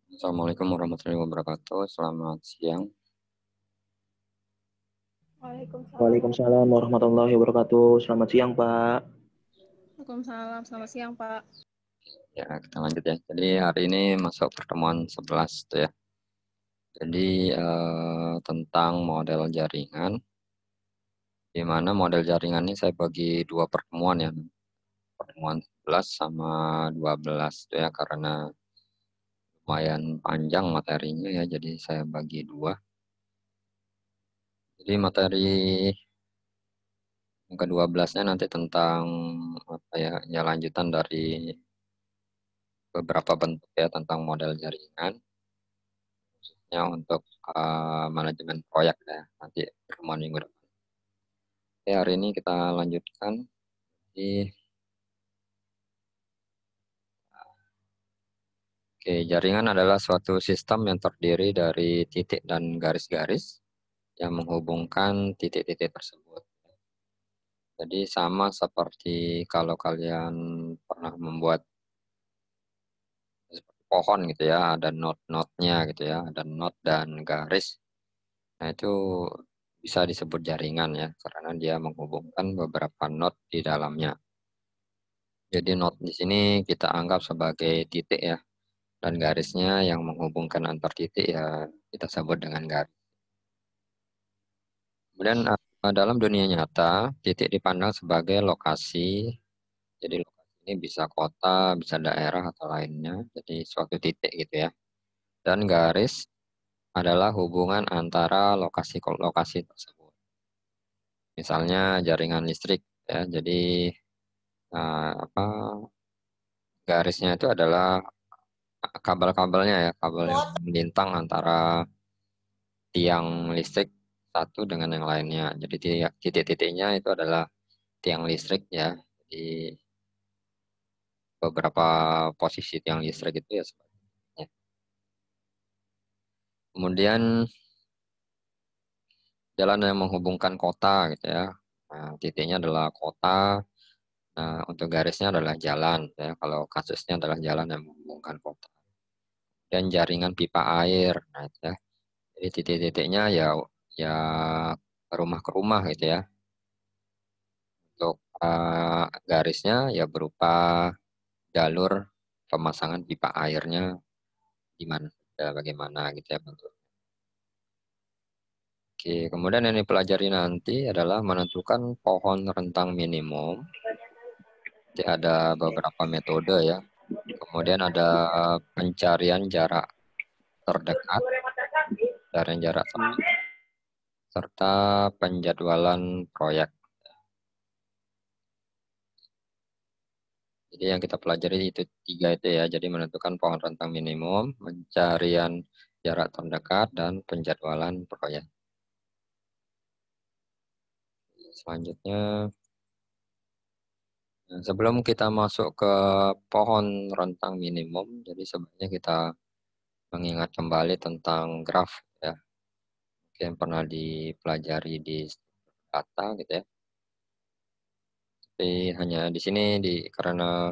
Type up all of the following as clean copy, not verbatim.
Assalamualaikum warahmatullahi wabarakatuh. Selamat siang. Waalaikumsalam Waalaikumsalam warahmatullahi wabarakatuh. Selamat siang, Pak. Waalaikumsalam. Selamat siang, Pak. Ya, kita lanjut ya. Jadi hari ini masuk pertemuan 11 tuh ya. Jadi tentang model jaringan. Di mana model jaringan ini saya bagi dua pertemuan ya. Pertemuan 11 sama 12 tuh ya karena lumayan panjang materinya ya. Jadi saya bagi dua. Jadi materi yang ke-12-nya nanti tentang apa ya? Ya lanjutan dari beberapa bentuk ya tentang model jaringan. Ya untuk manajemen proyek ya nanti pertemuan minggu depan. Oke, hari ini kita lanjutkan di Oke, jaringan adalah suatu sistem yang terdiri dari titik dan garis-garis yang menghubungkan titik-titik tersebut. Jadi sama seperti kalau kalian pernah membuat seperti pohon gitu ya, ada not-notnya gitu ya, ada not dan garis. Nah, itu bisa disebut jaringan ya, karena dia menghubungkan beberapa not di dalamnya. Jadi not di sini kita anggap sebagai titik ya, dan garisnya yang menghubungkan antar titik ya kita sebut dengan garis. Kemudian dalam dunia nyata, titik dipandang sebagai lokasi. Jadi lokasi ini bisa kota, bisa daerah atau lainnya. Jadi suatu titik gitu ya. Dan garis adalah hubungan antara lokasi ke lokasi tersebut. Misalnya jaringan listrik ya. Jadi apa garisnya itu adalah kabel-kabelnya ya, kabel yang melintang antara tiang listrik satu dengan yang lainnya. Jadi titik-titiknya itu adalah tiang listrik ya. Di beberapa posisi tiang listrik itu ya sebenarnya. Kemudian jalan yang menghubungkan kota gitu ya. Nah, titiknya adalah kota. Nah, untuk garisnya adalah jalan ya. Kalau kasusnya adalah jalan yang menghubungkan kota. Dan jaringan pipa air. Nah, itu ya. Jadi titik-titiknya ya ya rumah ke rumah gitu ya. Untuk garisnya ya berupa jalur pemasangan pipa airnya di mana ya, bagaimana gitu ya bentuk. Oke, kemudian yang dipelajari nanti adalah menentukan pohon rentang minimum. Jadi ada beberapa metode ya. Kemudian ada pencarian jarak terdekat, pencarian jarak sempit, serta penjadwalan proyek. Jadi yang kita pelajari itu tiga itu ya. Jadi menentukan pohon rentang minimum, pencarian jarak terdekat, dan penjadwalan proyek. Selanjutnya, nah, sebelum kita masuk ke pohon rentang minimum, jadi sebenarnya kita mengingat kembali tentang graf ya, mungkin pernah dipelajari di data gitu ya. Tapi hanya di sini karena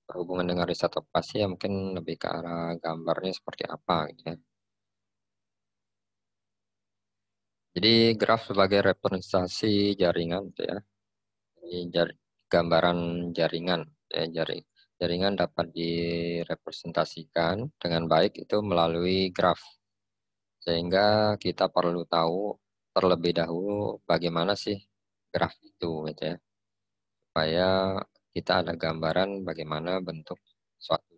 berhubungan dengan riset operasi ya mungkin lebih ke arah gambarnya seperti apa gitu ya. Jadi graf sebagai representasi jaringan gitu ya. Jadi gambaran jaringan ya, jaringan dapat direpresentasikan dengan baik itu melalui graf. Sehingga kita perlu tahu terlebih dahulu bagaimana sih graf itu gitu ya. Supaya kita ada gambaran bagaimana bentuk suatu.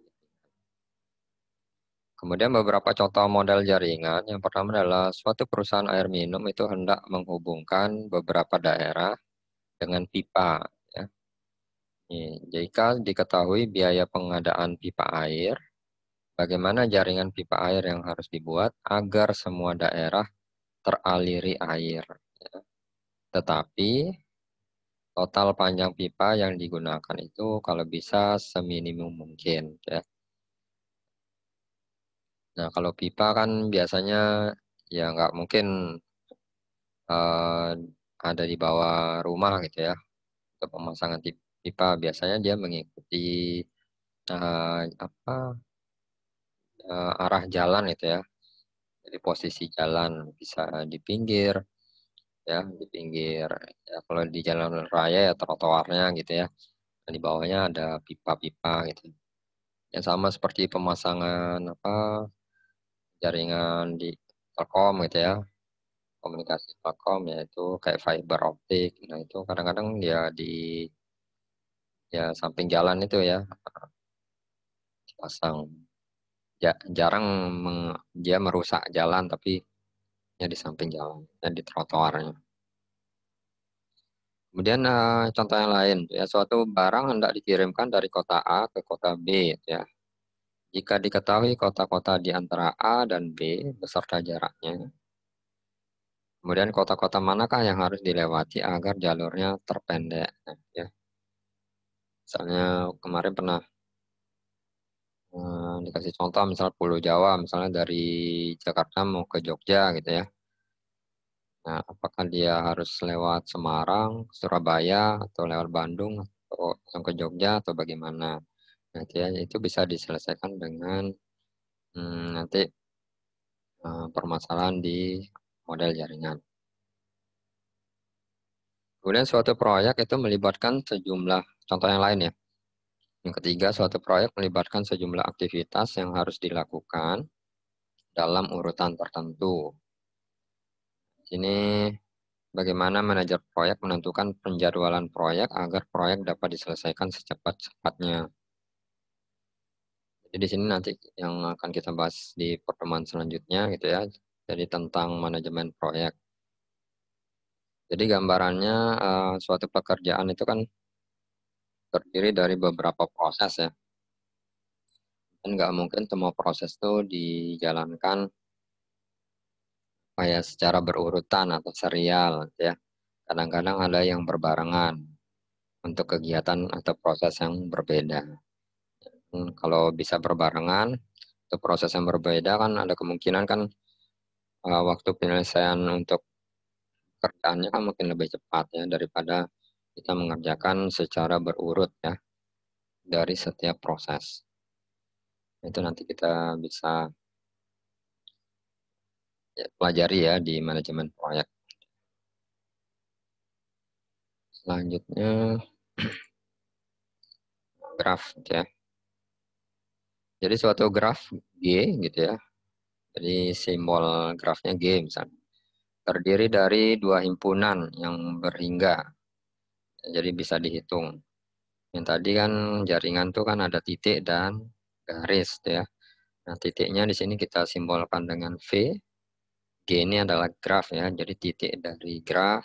Kemudian beberapa contoh model jaringan. Yang pertama adalah suatu perusahaan air minum itu hendak menghubungkan beberapa daerah dengan pipa. Ya. Jika diketahui biaya pengadaan pipa air, bagaimana jaringan pipa air yang harus dibuat agar semua daerah teraliri air. Ya. Tetapi total panjang pipa yang digunakan itu kalau bisa seminimum mungkin. Ya. Nah, kalau pipa kan biasanya ya nggak mungkin eh, ada di bawah rumah gitu ya. Untuk pemasangan pipa biasanya dia mengikuti apa arah jalan itu ya. Jadi posisi jalan bisa di pinggir ya, di pinggir ya, kalau di jalan raya ya trotoarnya gitu ya. Dan di bawahnya ada pipa-pipa gitu. Yang sama seperti pemasangan jaringan di Telkom gitu ya, komunikasi Telkom yaitu kayak fiber optik. Nah itu kadang-kadang dia di ya samping jalan itu ya dipasang. Jarang dia merusak jalan tapi ya di samping jalan dan di trotoarnya. Kemudian contoh yang lain ya, suatu barang hendak dikirimkan dari kota A ke kota B ya. Jika diketahui kota-kota di antara A dan B beserta jaraknya, kemudian kota-kota manakah yang harus dilewati agar jalurnya terpendek? Nah, ya, misalnya kemarin pernah dikasih contoh, misal Pulau Jawa, misalnya dari Jakarta mau ke Jogja gitu ya. Nah, apakah dia harus lewat Semarang, Surabaya, atau lewat Bandung, atau langsung ke Jogja, atau bagaimana? Nah, itu bisa diselesaikan dengan nanti permasalahan di model jaringan. Kemudian suatu proyek itu melibatkan sejumlah contoh yang lain ya. Yang ketiga, suatu proyek melibatkan sejumlah aktivitas yang harus dilakukan dalam urutan tertentu. Sini bagaimana manajer proyek menentukan penjadwalan proyek agar proyek dapat diselesaikan secepat-cepatnya. Jadi di sini nanti yang akan kita bahas di pertemuan selanjutnya gitu ya. Jadi tentang manajemen proyek. Jadi gambarannya suatu pekerjaan itu kan terdiri dari beberapa proses ya. Dan nggak mungkin semua proses itu dijalankan kayak secara berurutan atau serial gitu ya. Kadang-kadang ada yang berbarengan untuk kegiatan atau proses yang berbeda. Kalau bisa berbarengan, untuk proses yang berbeda kan ada kemungkinan kan waktu penyelesaian untuk kerjaannya kan mungkin lebih cepat ya daripada kita mengerjakan secara berurut ya dari setiap proses. Itu nanti kita bisa ya, pelajari ya di manajemen proyek. Selanjutnya graf gitu ya. Jadi suatu graf G gitu ya. Jadi simbol grafnya G misalnya. Terdiri dari dua himpunan yang berhingga. Jadi bisa dihitung. Yang tadi kan jaringan tuh kan ada titik dan garis gitu ya. Nah, titiknya di sini kita simbolkan dengan V. G ini adalah graf ya. Jadi titik dari graf.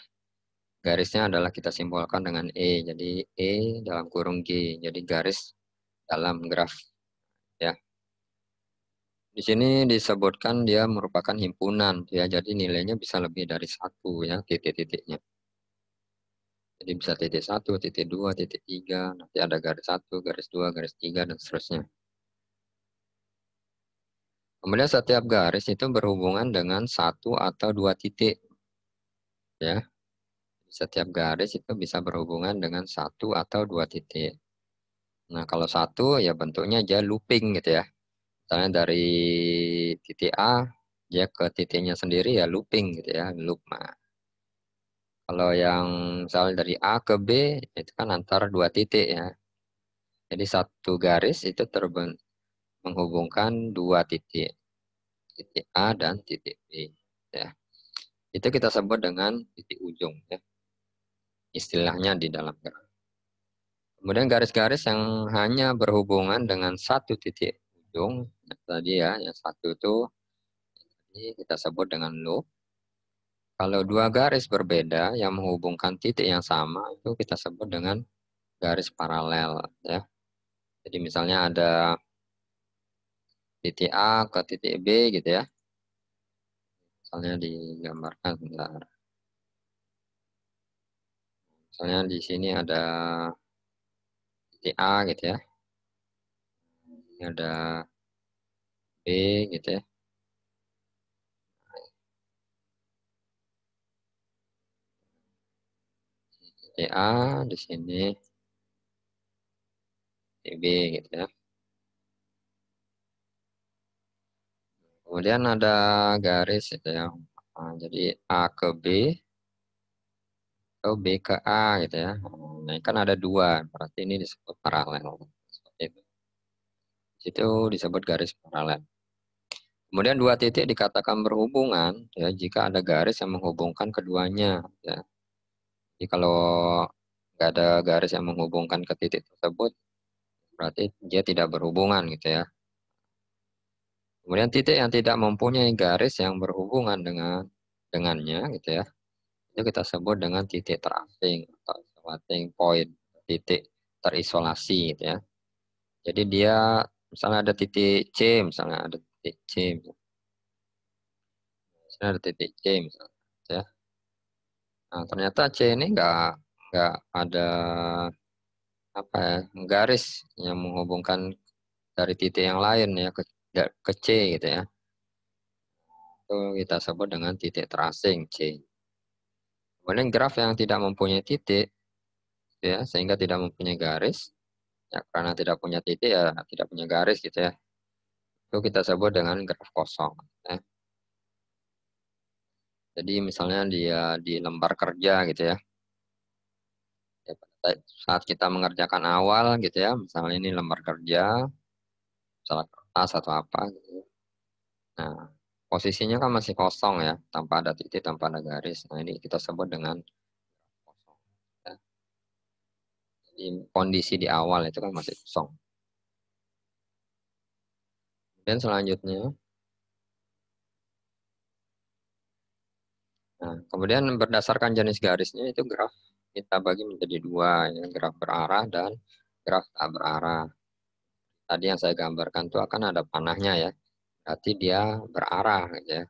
Garisnya adalah kita simbolkan dengan E. Jadi E dalam kurung G. Jadi garis dalam graf ya. Di sini disebutkan dia merupakan himpunan ya. Jadi nilainya bisa lebih dari satu ya titik-titiknya. Jadi bisa titik satu, titik dua, titik tiga. Nanti ada garis satu, garis dua, garis tiga dan seterusnya. Kemudian setiap garis itu berhubungan dengan satu atau dua titik ya. Setiap garis itu bisa berhubungan dengan satu atau dua titik. Nah, kalau satu ya bentuknya dia looping gitu ya. Misalnya dari titik A dia ke titiknya sendiri ya looping gitu ya, loop. Nah, kalau yang misalnya dari A ke B itu kan antara dua titik ya. Jadi satu garis itu menghubungkan dua titik, titik A dan titik B ya. Itu kita sebut dengan titik ujung ya. Istilahnya di dalam graf. Kemudian garis-garis yang hanya berhubungan dengan satu titik ujung, tadi ya, yang satu itu ini kita sebut dengan loop. Kalau dua garis berbeda yang menghubungkan titik yang sama, itu kita sebut dengan garis paralel ya. Jadi misalnya ada titik A ke titik B gitu ya. Misalnya digambarkan sebentar. Misalnya di sini ada titik A gitu ya. Ini ada B gitu ya. Titik A di sini, titik B gitu ya. Kemudian ada garis itu ya. Nah, jadi A ke B atau B ke A gitu ya. Nah, ini kan ada dua, berarti ini disebut paralel. Seperti itu. Itu disebut garis paralel. Kemudian dua titik dikatakan berhubungan ya jika ada garis yang menghubungkan keduanya ya. Jadi kalau nggak ada garis yang menghubungkan ke titik tersebut, berarti dia tidak berhubungan gitu ya. Kemudian titik yang tidak mempunyai garis yang berhubungan dengannya gitu ya, itu kita sebut dengan titik terasing atau isolating point, titik terisolasi gitu ya. Jadi dia misalnya ada titik C, misalnya ada titik C, misalnya ada titik C misalnya ya. Nah, ternyata C ini nggak ada apa ya, garis yang menghubungkan dari titik yang lain ya ke C gitu ya. Itu kita sebut dengan titik terasing C. Kemudian graf yang tidak mempunyai titik ya sehingga tidak mempunyai garis ya karena tidak punya titik ya tidak punya garis gitu ya. Itu kita sebut dengan graf kosong ya. Jadi misalnya dia di lembar kerja gitu ya. Ya, pada saat kita mengerjakan awal gitu ya, misalnya ini lembar kerja, misalnya kertas atau apa gitu. Nah, posisinya kan masih kosong ya, tanpa ada titik, tanpa ada garis. Nah, ini kita sebut dengan kosong. Ya. Jadi kondisi di awal itu kan masih kosong. Dan selanjutnya, nah, kemudian berdasarkan jenis garisnya itu graf kita bagi menjadi dua, ya, graf berarah dan graf tak berarah. Tadi yang saya gambarkan itu akan ada panahnya ya, berarti dia berarah gitu ya.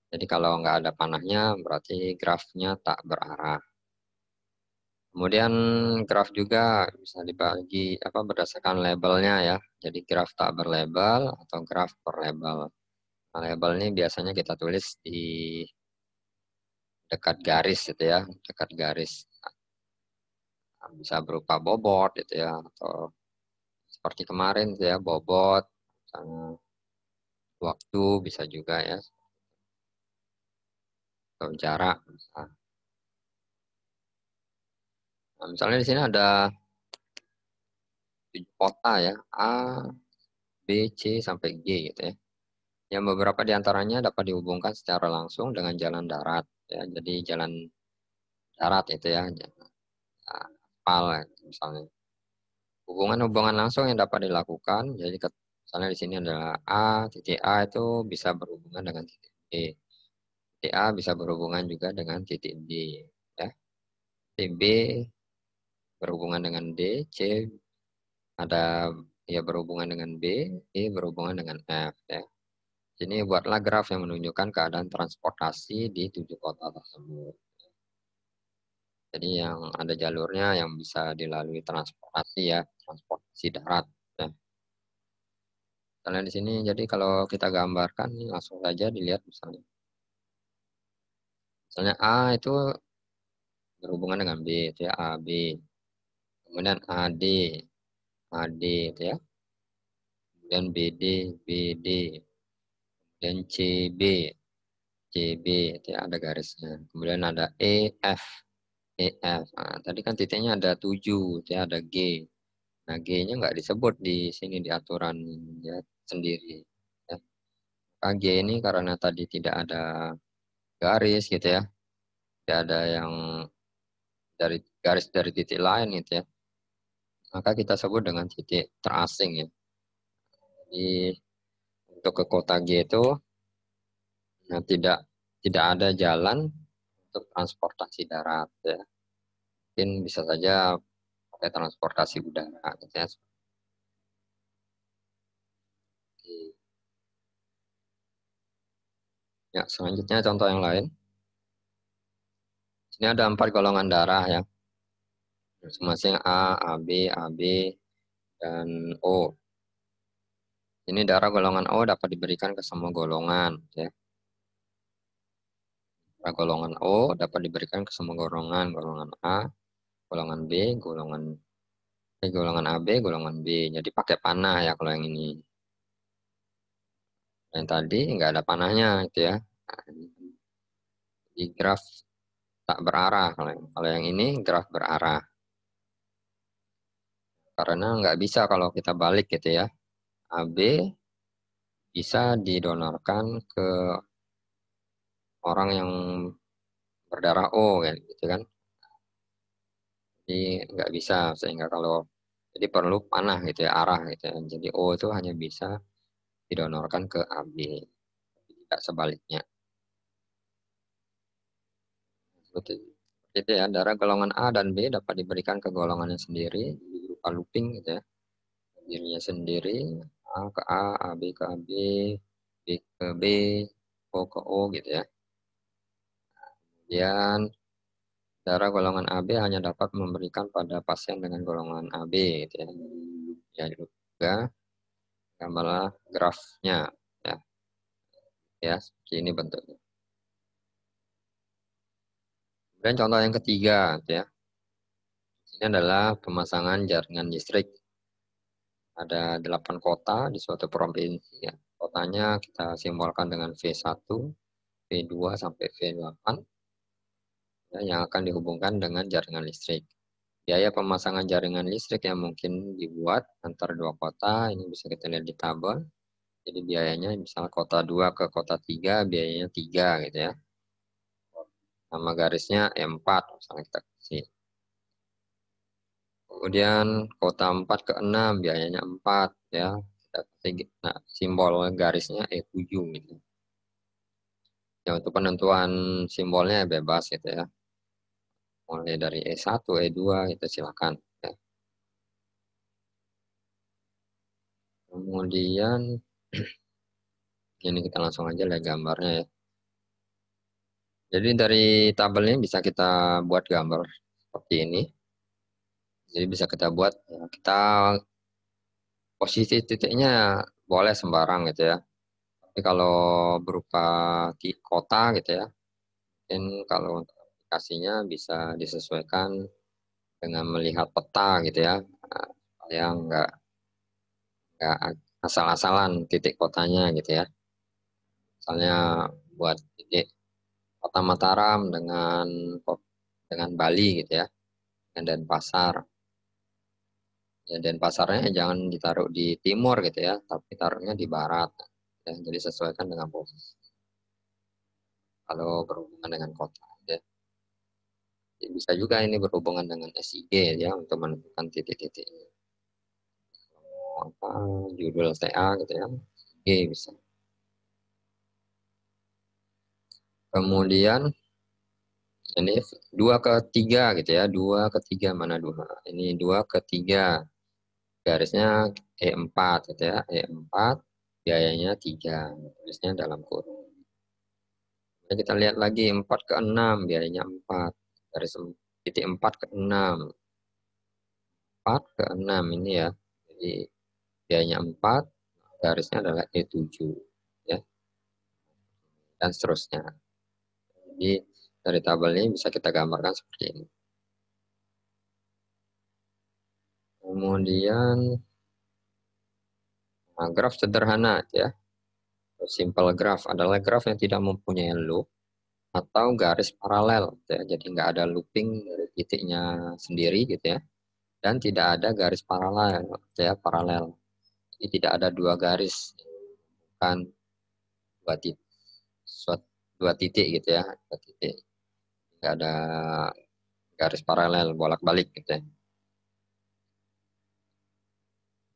Jadi kalau nggak ada panahnya berarti grafnya tak berarah. Kemudian graf juga bisa dibagi apa berdasarkan labelnya ya. Jadi graf tak berlabel atau graf berlabel. Nah, label ini biasanya kita tulis di dekat garis gitu ya, dekat garis. Nah, bisa berupa bobot gitu ya atau seperti kemarin gitu ya, bobot, misalnya waktu bisa juga ya, atau jarak. Nah, misalnya di sini ada 7 kota ya, A, B, C sampai G gitu ya. Yang beberapa di antaranya dapat dihubungkan secara langsung dengan jalan darat ya. Jadi jalan darat itu ya, aspal ya, misalnya. Hubungan-hubungan langsung yang dapat dilakukan, jadi misalnya di sini adalah A, titik A itu bisa berhubungan dengan titik B. Titik A bisa berhubungan juga dengan titik D ya. Titik B berhubungan dengan D, C ada ya berhubungan dengan B, E berhubungan dengan F ya. Ini buatlah graf yang menunjukkan keadaan transportasi di 7 kota tersebut. Jadi yang ada jalurnya yang bisa dilalui transportasi ya, transportasi darat. Ya. Misalnya di sini, jadi kalau kita gambarkan langsung saja dilihat misalnya. Misalnya A itu berhubungan dengan B, itu ya AB. Kemudian AD, AD itu ya. Kemudian BD, BD. Kemudian CB, CB itu ya ada garisnya. Kemudian ada EF, EF. Nah, tadi kan titiknya ada 7, ya ada G. Nah, G-nya nggak disebut di sini di aturan ya sendiri. Ya. G ini karena tadi tidak ada garis gitu ya, tidak ada yang dari garis dari titik lain gitu ya, maka kita sebut dengan titik terasing ya. Jadi untuk ke kota G itu nah, tidak ada jalan untuk transportasi darat ya. Mungkin bisa saja pakai transportasi udara gitu ya. Ya, selanjutnya contoh yang lain. Ini ada 4 golongan darah ya. Masing-masing A, AB, AB, dan O. Ini darah golongan O dapat diberikan ke semua golongan. Ya. Darah golongan O dapat diberikan ke semua golongan. Golongan A, golongan B, golongan AB, golongan B. Jadi pakai panah ya kalau yang ini. Yang tadi nggak ada panahnya itu ya. Nah, di graf tak berarah. Kalau yang ini graf berarah. Karena nggak bisa kalau kita balik gitu ya. AB bisa didonorkan ke orang yang berdarah O kan gitu kan. Jadi nggak bisa sehingga kalau jadi perlu panah gitu ya, arah gitu ya. Jadi O itu hanya bisa didonorkan ke AB, tidak sebaliknya. Seperti itu ya, darah golongan A dan B dapat diberikan ke golongannya sendiri berupa looping gitu ya. Dirinya sendiri, A ke A, B ke AB, B ke B, O ke O gitu ya. Kemudian darah golongan AB hanya dapat memberikan pada pasien dengan golongan AB gitu ya. Ya juga gambarlah grafnya ya. Ya, seperti ini bentuknya. Kemudian contoh yang ketiga gitu ya. Ini adalah pemasangan jaringan listrik. Ada 8 kota di suatu provinsi ya. Kotanya kita simbolkan dengan V1, V2 sampai V8 ya, yang akan dihubungkan dengan jaringan listrik. Biaya pemasangan jaringan listrik yang mungkin dibuat antara dua kota, ini bisa kita lihat di tabel. Jadi biayanya misalnya kota 2 ke kota 3, biayanya 3 gitu ya. Nama garisnya E4, misalnya kita kasih. Kemudian kota 4 ke 6, biayanya 4 ya. Kita kasih, nah, simbol garisnya E7 gitu. Ya untuk penentuan simbolnya bebas gitu ya. Mulai dari E1, E2 itu silakan. Ya. Kemudian ini kita langsung aja lihat gambarnya ya. Jadi dari tabel ini bisa kita buat gambar seperti ini. Jadi bisa kita buat, ya, kita posisi titiknya boleh sembarang gitu ya. Tapi kalau berupa kota gitu ya, mungkin kalau untuk aplikasinya bisa disesuaikan dengan melihat peta gitu ya. Nah, supaya nggak asal-asalan titik kotanya gitu ya. Misalnya buat titik kota Mataram dengan Bali gitu ya, dan Denpasar. Ya, Denpasarnya jangan ditaruh di timur gitu ya, tapi taruhnya di barat. Ya, jadi sesuaikan dengan posisi. Kalau berhubungan dengan kota. Ya. Jadi bisa juga ini berhubungan dengan SIG ya untuk menentukan titik-titik. Apa judul TA gitu ya, SIG bisa. Kemudian ini 2 ke 3 gitu ya, 2 ke 3 mana 2? Ini 2 ke 3. Garisnya E4 gitu ya, E4 biayanya 3. Tulisnya dalam kurung. Kita lihat lagi 4 ke 6 biayanya 4. Garis titik 4 ke 6. 4 ke 6 ini ya. Jadi biayanya 4, garisnya adalah E7 ya. Dan seterusnya. Jadi dari tabel ini bisa kita gambarkan seperti ini. Kemudian nah, graf sederhana ya. Simple graph adalah graf yang tidak mempunyai loop atau garis paralel ya. Jadi nggak ada looping dari titiknya sendiri gitu ya. Dan tidak ada garis paralel ya, paralel. Jadi tidak ada dua garis, bukan dua titik, dua titik gitu ya, dua titik. Nggak ada garis paralel bolak-balik gitu ya.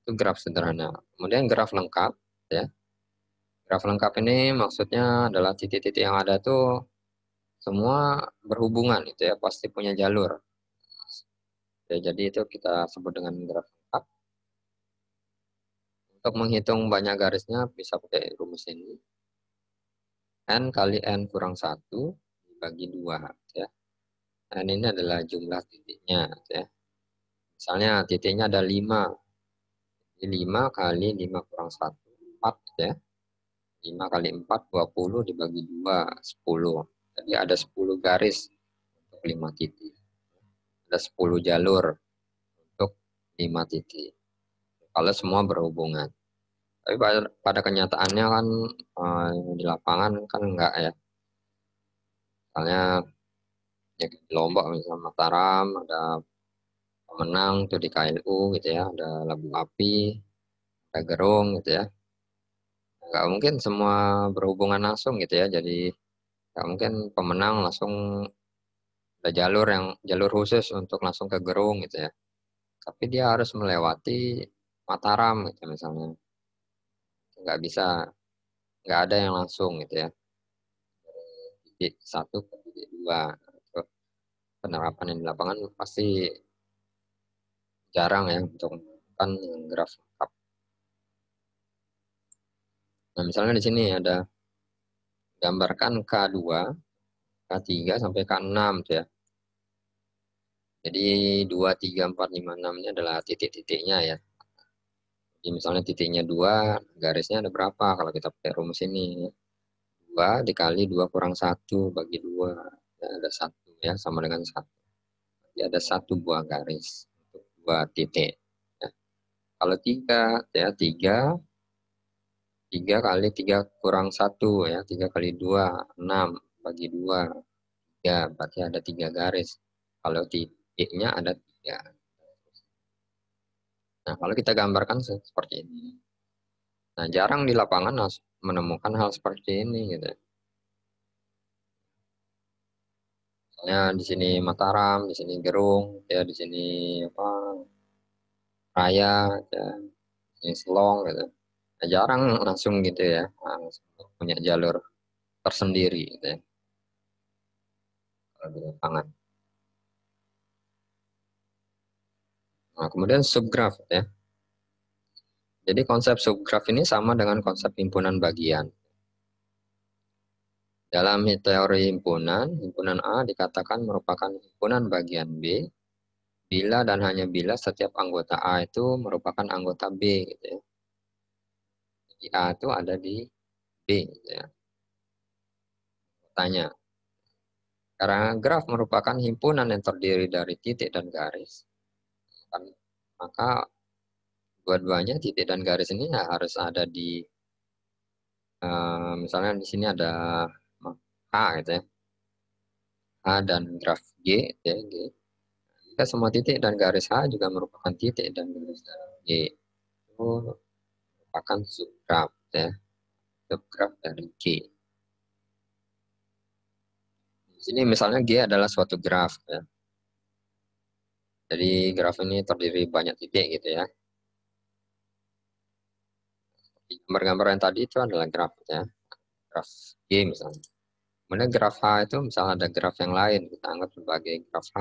Itu graf sederhana. Kemudian graf lengkap ya. Graf lengkap ini maksudnya adalah titik-titik yang ada tuh semua berhubungan itu ya, pasti punya jalur. Ya, jadi itu kita sebut dengan graf lengkap. Untuk menghitung banyak garisnya bisa pakai rumus ini. N kali N kurang 1 dibagi 2 ya. N ini adalah jumlah titiknya ya. Misalnya titiknya ada 5. Jadi 5 kali 5 kurang 1 4 ya. 5 kali 4 20 dibagi 2 10. Jadi ada 10 garis untuk 5 titik. Ada 10 jalur untuk 5 titik. Kalau semua berhubungan. Tapi pada kenyataannya kan di lapangan kan enggak ya. Misalnya ya, di Lombok misalnya Mataram ada pemenang tuh di KLU gitu ya, ada labu api, ada gerung gitu ya. Nggak mungkin semua berhubungan langsung gitu ya. Jadi nggak mungkin pemenang langsung ada jalur khusus untuk langsung ke gerung gitu ya. Tapi dia harus melewati Mataram gitu misalnya. Nggak bisa, nggak ada yang langsung gitu ya. Titik satu ke titik dua. Itu penerapan yang di lapangan pasti jarang ya untuk kan graf lengkap. Nah, misalnya di sini ada gambarkan K2, K3 sampai K6 tuh ya. Jadi 2, 3, 4, 5, 6 ini adalah titik-titiknya ya. Jadi misalnya titiknya 2, garisnya ada berapa kalau kita pakai rumus ini. 2 dikali 2 kurang 1 bagi 2. Ya, ada 1 ya, sama dengan 1. Jadi ada 1 buah garis untuk 2 titik. Ya. Kalau 3, ya 3 kali 3 kurang 1 ya. 3 kali 2, 6 bagi 2. Ya, berarti ada 3 garis. Kalau titiknya ada 3. Nah, kalau kita gambarkan seperti ini. Nah, jarang di lapangan menemukan hal seperti ini gitu. Misalnya di sini Mataram, di sini Gerung, ya di sini apa Raya, ya, di sini Selong gitu. Nah, jarang langsung gitu ya, langsung punya jalur tersendiri gitu ya kalau di lapangan. Nah, kemudian subgraf ya. Jadi konsep subgraf ini sama dengan konsep himpunan bagian. Dalam teori himpunan A dikatakan merupakan himpunan bagian B bila dan hanya bila setiap anggota A itu merupakan anggota B gitu ya. Jadi A itu ada di B gitu ya. Tanya. Karena graf merupakan himpunan yang terdiri dari titik dan garis, maka dua-duanya titik dan garis ini ya harus ada di misalnya di sini ada H gitu ya. H dan graf G ya, G. Jika semua titik dan garis H juga merupakan titik dan garis G. Itu merupakan subgraf ya. Subgraf dari G. Di sini misalnya G adalah suatu graf ya. Jadi graf ini terdiri banyak titik gitu ya. Gambar-gambar yang tadi itu adalah graf ya. Graf G misalnya. Kemudian graf H itu misalnya ada graf yang lain, kita anggap sebagai graf H.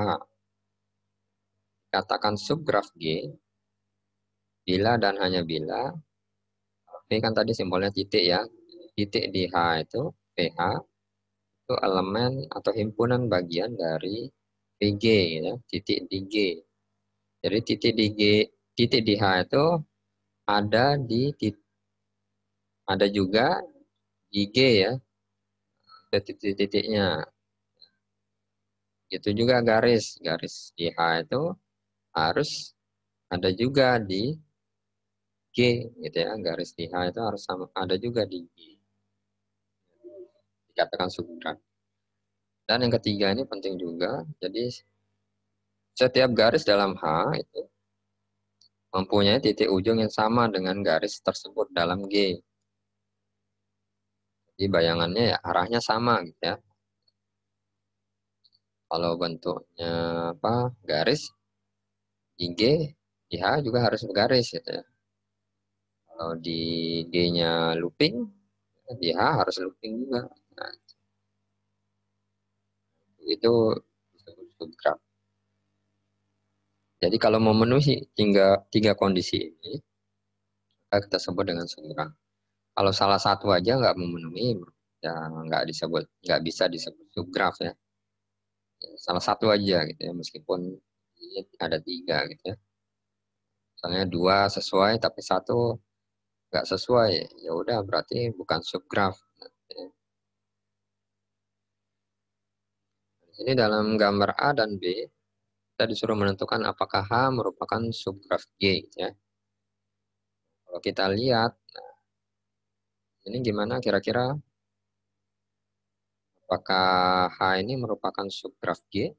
Katakan subgraf G, bila dan hanya bila, ini kan tadi simbolnya titik ya, titik di H itu, PH, itu elemen atau himpunan bagian dari VG, ya, titik di G. Jadi titik di G, titik di H itu ada ada juga di G ya, titik-titiknya. Itu juga garis di H itu harus ada juga di G gitu ya, garis di H itu harus sama, ada juga di G, dikatakan subgraf. Dan yang ketiga ini penting juga, jadi setiap garis dalam H itu mempunyai titik ujung yang sama dengan garis tersebut dalam G. Jadi bayangannya ya arahnya sama gitu ya. Kalau bentuknya apa garis di G, di H juga harus bergaris gitu ya. Kalau di G-nya looping, di H harus looping juga. Nah, itu disebut subgraf. Jadi kalau memenuhi tiga kondisi ini, maka kita sebut dengan subgraf. Kalau salah satu aja nggak memenuhi, ya nggak bisa disebut subgraf ya. Salah satu aja gitu ya, meskipun ini ada tiga gitu ya. Misalnya dua sesuai tapi satu nggak sesuai, ya udah berarti bukan subgraf. Ini dalam gambar A dan B, kita disuruh menentukan apakah H merupakan subgraf G gitu ya. Kalau kita lihat, Ini gimana kira-kira? Apakah H ini merupakan subgraf G?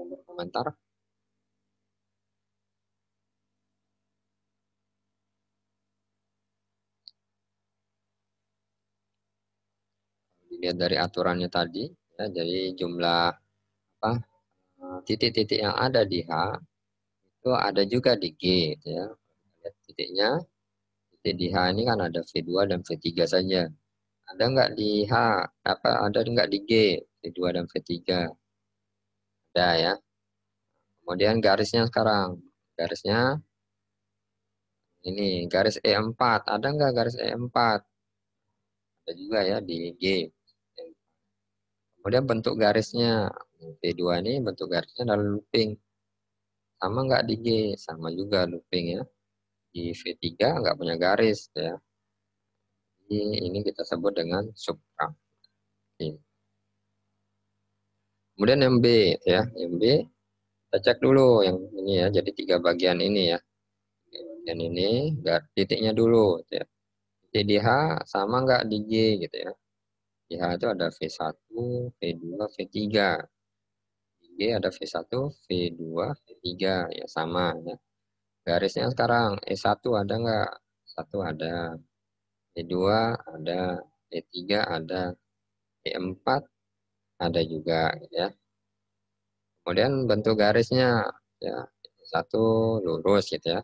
Berkomentar. Dilihat dari aturannya tadi, ya, jadi jumlah apa titik-titik yang ada di H itu ada juga di G, gitu ya. Lihat titiknya, titik di H ini kan ada V2 dan V3 saja. Ada nggak di H? Ada nggak di G? V2 dan V3. Ada ya. Kemudian garisnya sekarang. Garisnya ini, garis E4. Ada nggak garis E4? Ada juga ya di G. Kemudian bentuk garisnya. V2 ini bentuk garisnya adalah looping. Sama nggak di G? Sama juga looping ya. Di V3 nggak punya garis ya. Jadi ini kita sebut dengan subgraf. Kemudian yang B ya, yang B kita cek dulu yang ini ya. Jadi 3 bagian ini ya. Bagian ini titiknya dulu gitu ya. Titik di H sama nggak di G gitu ya. Di H itu ada V1, V2, V3. Di G ada V1, V2, V3 ya sama ya. Garisnya sekarang E1 ada nggak? Satu ada. E2 ada, E3 ada, E4 ada juga ya. Kemudian bentuk garisnya ya satu lurus gitu ya.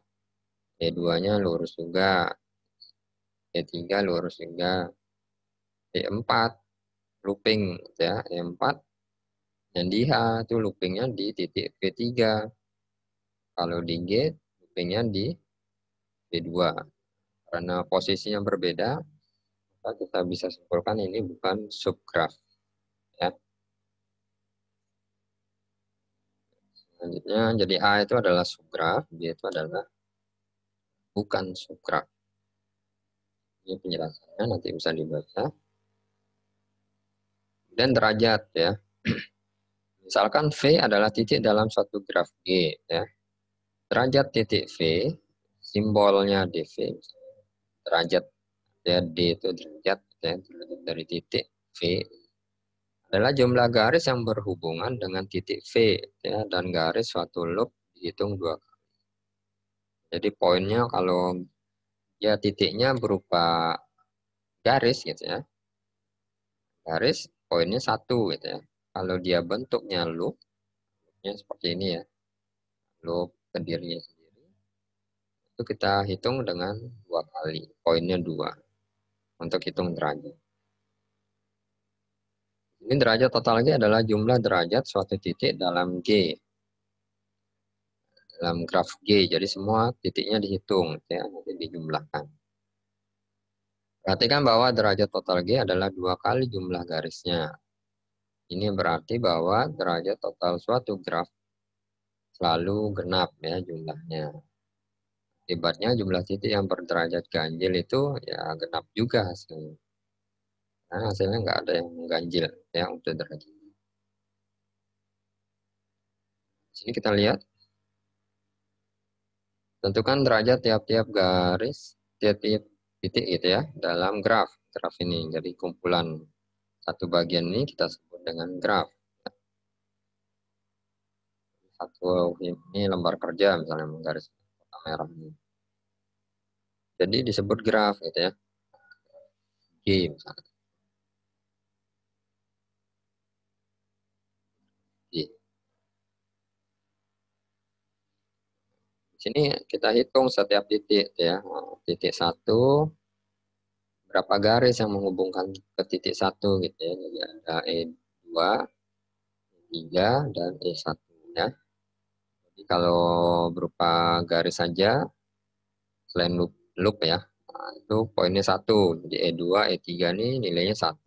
E2-nya lurus juga, E3 lurus juga, E4 looping gitu ya. E4 yang di H itu loopingnya di titik V3. Kalau di G loopingnya di V2. Karena posisinya berbeda, maka kita bisa simpulkan ini bukan subgraf ya. Selanjutnya jadi A itu adalah subgraf, B itu adalah bukan subgraf. Ini penjelasannya nanti bisa dibaca. Dan derajat ya. Misalkan V adalah titik dalam suatu graf G ya. Derajat titik V, simbolnya dV, derajat ya, D itu derajat ya, derajat dari titik V adalah jumlah garis yang berhubungan dengan titik V ya, dan garis suatu loop dihitung 2 kali. Jadi poinnya kalau ya titiknya berupa garis gitu ya. Garis poinnya 1 gitu ya. Kalau dia bentuknya loopnya seperti ini ya. Loop sendirinya sendiri. Itu kita hitung dengan 2 kali. Poinnya 2 untuk hitung derajat. Ini derajat total G adalah jumlah derajat suatu titik dalam G. Dalam graf G. Jadi semua titiknya dihitung ya, nanti dijumlahkan. Perhatikan bahwa derajat total G adalah 2 kali jumlah garisnya. Ini berarti bahwa derajat total suatu graf selalu genap ya jumlahnya. Akibatnya jumlah titik yang berderajat ganjil itu ya genap juga hasilnya. Nah, hasilnya nggak ada yang ganjil ya untuk derajat. Di sini kita lihat. Tentukan derajat tiap-tiap garis, tiap-tiap titik gitu ya dalam graf. Graf ini jadi kumpulan satu bagian ini kita sebut dengan graf. Satu ini lembar kerja misalnya menggaris kotak merah ini. Jadi disebut graf gitu ya. G misalnya. G. Di sini kita hitung setiap titik ya. Titik 1 berapa garis yang menghubungkan ke titik 1 gitu ya. Jadi ada E2, E3 dan E1 ya. Jadi kalau berupa garis saja selain loop ya. Nah, itu poinnya 1. Jadi E2, E3 ini nilainya 1.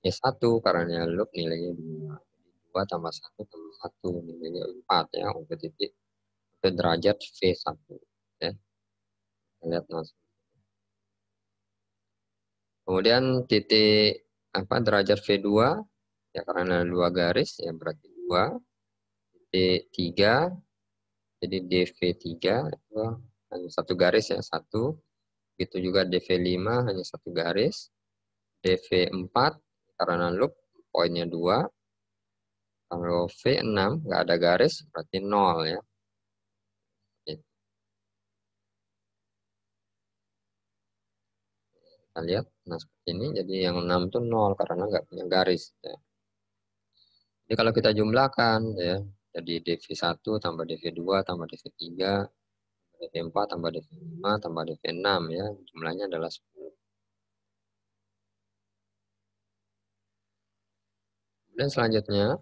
E1 karena loop nilainya 2. 2 tambah 1 tambah 1 nilainya 4 ya untuk titik untuk derajat V1 ya. Kita lihat langsung. Kemudian titik derajat V2 ya karena 2 garis ya berarti 2. Titik 3 jadi DV3 itu hanya 1 garis ya 1. Begitu juga DV5 hanya satu garis. DV4 karena loop poinnya 2. Kalau V6 nggak ada garis berarti 0 ya. Kita lihat, nah seperti ini, jadi yang 6 itu 0 karena nggak punya garis. Ya. Jadi kalau kita jumlahkan, ya, jadi DV1 tambah DV2 tambah DV3, DV4 tambah DV5 tambah DV6, ya, jumlahnya adalah 10. Kemudian selanjutnya,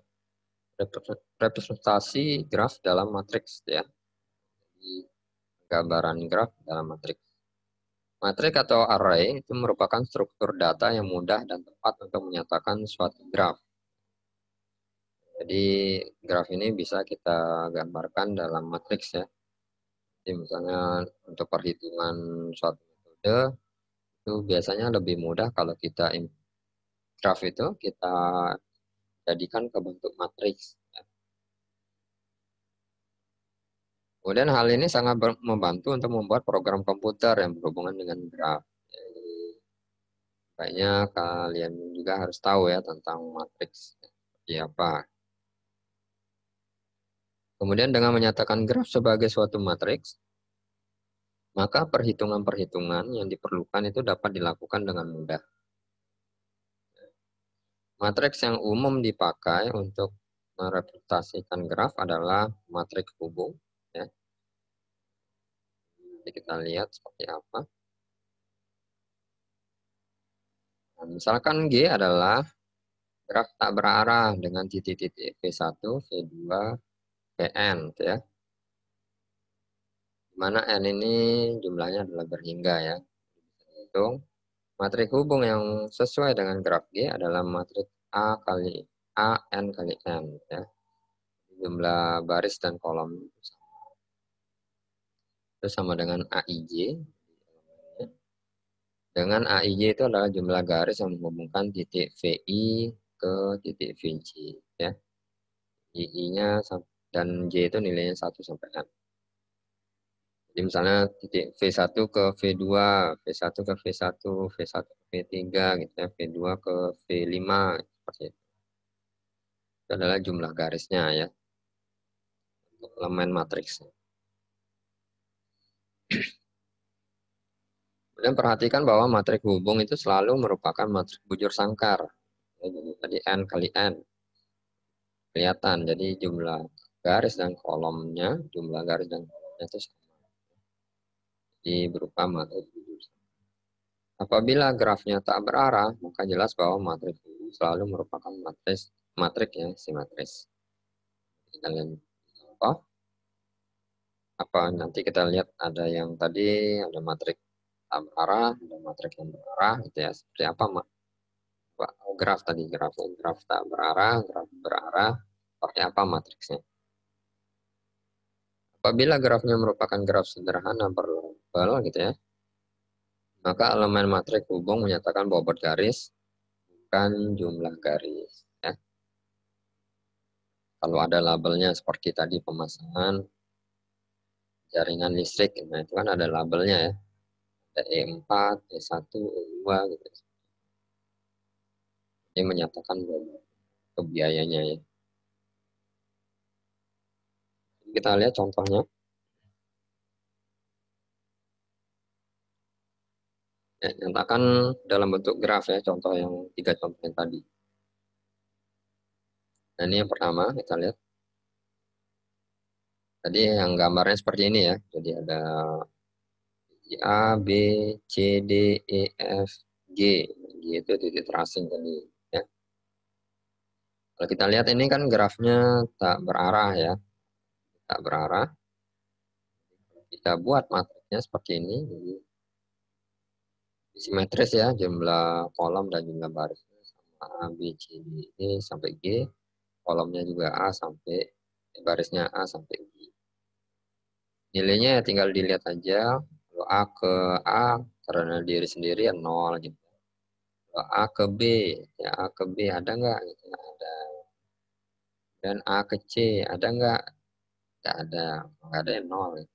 representasi graf dalam matriks, ya. Jadi, gambaran graf dalam matriks. Matrik atau array itu merupakan struktur data yang mudah dan tepat untuk menyatakan suatu graf. Jadi graf ini bisa kita gambarkan dalam matriks ya. Jadi misalnya untuk perhitungan suatu metode itu biasanya lebih mudah kalau kita graf itu kita jadikan ke bentuk matriks. Kemudian hal ini sangat membantu untuk membuat program komputer yang berhubungan dengan graf. Jadi, kayaknya kalian juga harus tahu ya tentang matriks seperti apa. Kemudian dengan menyatakan graf sebagai suatu matriks, maka perhitungan-perhitungan yang diperlukan itu dapat dilakukan dengan mudah. Matriks yang umum dipakai untuk merepresentasikan graf adalah matriks hubung. Ya. Jadi kita lihat seperti apa. Nah, misalkan G adalah graf tak berarah dengan titik-titik V1, V2, Vn. Ya. Di mana N ini jumlahnya adalah berhingga ya. Hitung. Matrik hubung yang sesuai dengan graf G adalah matrik A kali A, N kali N. Ya. Jumlah baris dan kolom itu sama dengan AIJ. Dengan AIJ itu adalah jumlah garis yang menghubungkan titik VI ke titik VJ. Ya. I-nya dan J itu nilainya 1 sampai N. Jadi misalnya titik V1 ke V2, V1 ke V1, V1 ke V3, gitu ya, V2 ke V5, seperti itu. Itu adalah jumlah garisnya ya, untuk elemen matriks. Kemudian perhatikan bahwa matrik hubung itu selalu merupakan matrik bujur sangkar. Ya, jadi tadi N kali N. Kelihatan, jadi jumlah garis dan kolomnya, itu sama. Jadi berupa matrik bujur sangkar. Apabila grafnya tak berarah, maka jelas bahwa matrik hubung selalu merupakan matrik yang simetris. Kita lihat contoh. Nanti kita lihat ada yang tadi ada matrik tak berarah, ada matrik yang berarah, gitu ya. Seperti apa graf tadi, graf tak berarah, graf berarah, seperti apa matriksnya. Apabila grafnya merupakan graf sederhana berlabel gitu ya, maka elemen matrik hubung menyatakan bobot garis bukan jumlah garis ya. Kalau ada labelnya seperti tadi pemasangan jaringan listrik, nah itu kan ada labelnya ya. Ada E4, E1, E2 gitu. Ini menyatakan biayanya ya. Kita lihat contohnya. Ya, nyatakan dalam bentuk graf ya, contoh yang 3 contoh yang tadi. Nah, ini yang pertama, kita lihat. Tadi yang gambarnya seperti ini ya. Jadi ada A, B, C, D, E, F, G. G itu titik tracing tadi. Ya. Kalau kita lihat ini kan grafnya tak berarah ya. Tak berarah. Kita buat matriksnya seperti ini. Jadi simetris ya, jumlah kolom dan jumlah barisnya sama A, B, C, D, E sampai G. Kolomnya juga A sampai barisnya A sampai G. Nilainya tinggal dilihat aja. Kalau A ke A karena diri sendiri ya 0 gitu. Kalau A ke B, ya A ke B ada nggak? Gitu. Ada. Dan A ke C ada nggak? Nggak ada yang 0. Gitu.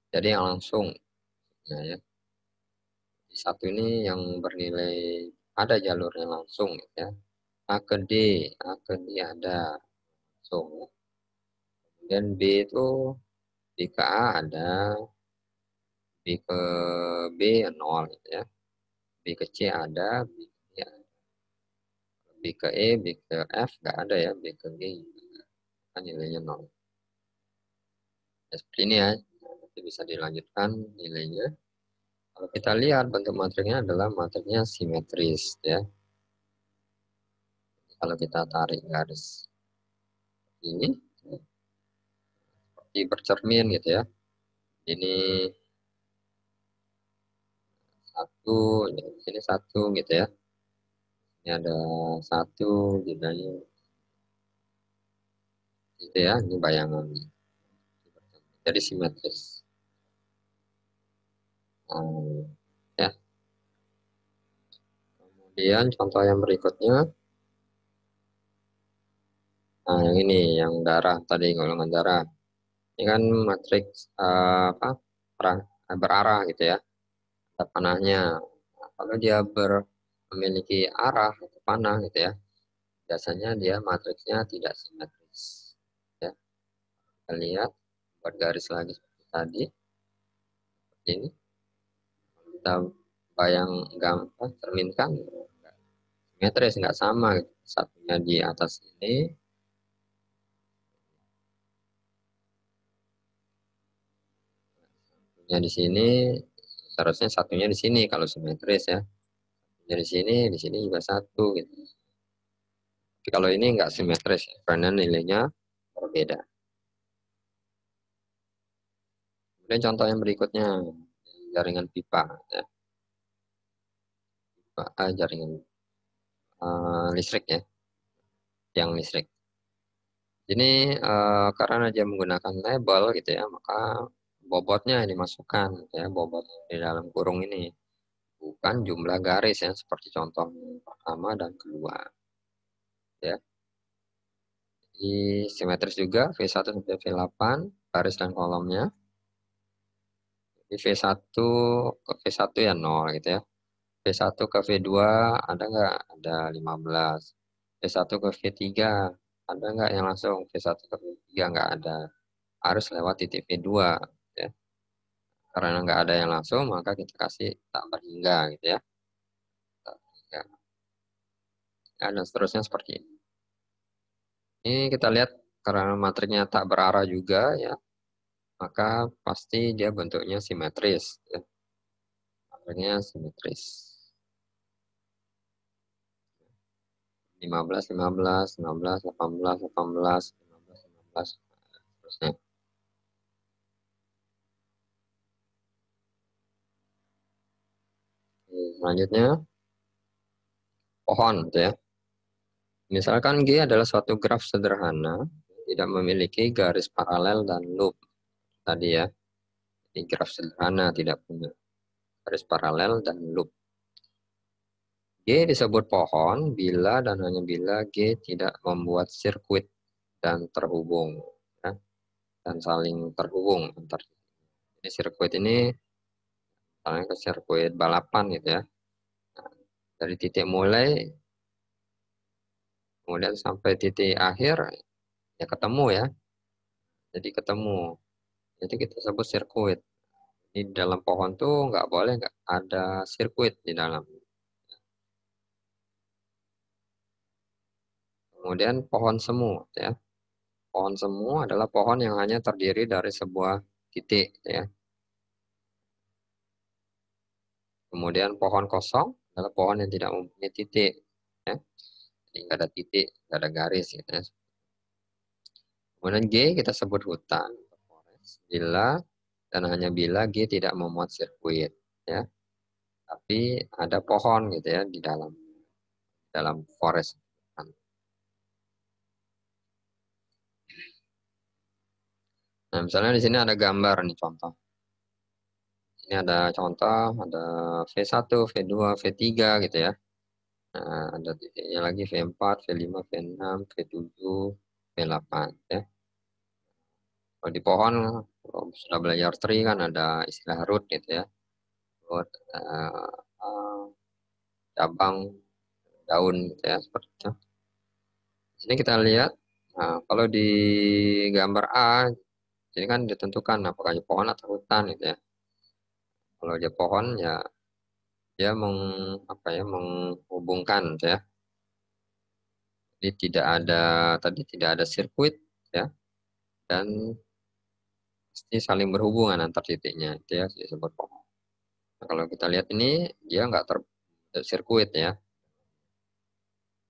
Jadi yang langsung. Ya, ya. B1 ini yang bernilai ada jalurnya langsung gitu ya. A ke D, ada langsung. Kemudian B itu B ke A ada, B ke B 0 gitu ya. B ke C ada, B ke D ada. B ke E, B ke F nggak ada ya, B ke G kan nilainya 0. Ya, seperti ini ya, nanti bisa dilanjutkan nilainya. Kalau kita lihat bentuk matriknya adalah matriknya simetris ya. Kalau kita tarik garis ini seperti bercermin gitu ya. Ini satu, ini sini satu gitu ya. Ini ada satu judanya gitu ya. Ini bayangan. Jadi simetris. Nah, ya. Kemudian contoh yang berikutnya. Nah, yang ini yang darah tadi golongan darah. Ini kan matriks apa? Berarah gitu ya. Ada panahnya. Nah, kalau dia memiliki arah atau panah gitu ya, biasanya dia matriksnya tidak simetris. Ya, kita lihat buat garis lagi seperti tadi. Ini kita bayang gampang cerminkan simetris nggak sama gitu. Satunya di atas ini, satunya di sini, seharusnya satunya di sini kalau simetris ya. Dari di sini juga satu gitu. Tapi kalau ini nggak simetris ya, karena nilainya berbeda. Kemudian contoh yang berikutnya, jaringan pipa. Ya. Pipa, jaringan listrik ya, yang listrik. Ini karena dia menggunakan label gitu ya, maka bobotnya dimasukkan ya, bobot di dalam kurung ini. Bukan jumlah garis ya, seperti contoh pertama dan kedua. Ya. Di simetris juga, V1 sampai V8, garis dan kolomnya. Di V1 ke V1 ya 0 gitu ya. V1 ke V2 ada nggak? Ada 15. V1 ke V3 ada nggak yang langsung? V1 ke V3 nggak ada. Harus lewat titik V2 ya. Karena nggak ada yang langsung, maka kita kasih tak berhingga gitu ya. Tak berhingga. Ya, dan seterusnya seperti ini. Ini kita lihat karena matriknya tak berarah juga ya, maka pasti dia bentuknya simetris ya. Matriknya simetris. 15, 15, 15, 18, 18, 15, 15, terusnya. Selanjutnya, pohon gitu ya. Misalkan G adalah suatu graf sederhana, tidak memiliki garis paralel dan loop. Tadi ya, ini graf sederhana, tidak punya garis paralel dan loop. G disebut pohon bila dan hanya bila G tidak membuat sirkuit dan terhubung. Ya, dan saling terhubung. Jadi sirkuit ini, misalnya ke sirkuit balapan gitu ya. Nah, dari titik mulai, kemudian sampai titik akhir, ya ketemu ya. Jadi ketemu. Jadi kita sebut sirkuit. Di dalam pohon tuh nggak boleh nggak ada sirkuit di dalam. Kemudian pohon semu, ya. Pohon semu adalah pohon yang hanya terdiri dari sebuah titik, ya. Kemudian pohon kosong adalah pohon yang tidak mempunyai titik, ya. Jadi nggak ada titik, nggak ada garis, gitu ya. Kemudian G kita sebut hutan, bila dan hanya bila G tidak memuat sirkuit, ya. Tapi ada pohon gitu ya di dalam forest. Nah, misalnya di sini ada gambar nih contoh. Ini ada contoh, ada V1, V2, V3 gitu ya. Nah, ada titiknya lagi V4, V5, V6, V7, V8 ya. Kalau di pohon, kalau sudah belajar tree kan ada istilah root gitu ya. buat cabang, daun gitu ya, seperti itu. Di sini kita lihat, nah, kalau di gambar A, ini kan ditentukan apakah dia pohon atau hutan gitu ya. Kalau dia pohon ya dia menghubungkan gitu ya. Jadi tidak ada sirkuit ya, dan pasti saling berhubungan antar titiknya itu ya disebut pohon. Nah, kalau kita lihat ini dia nggak tersirkuit ya.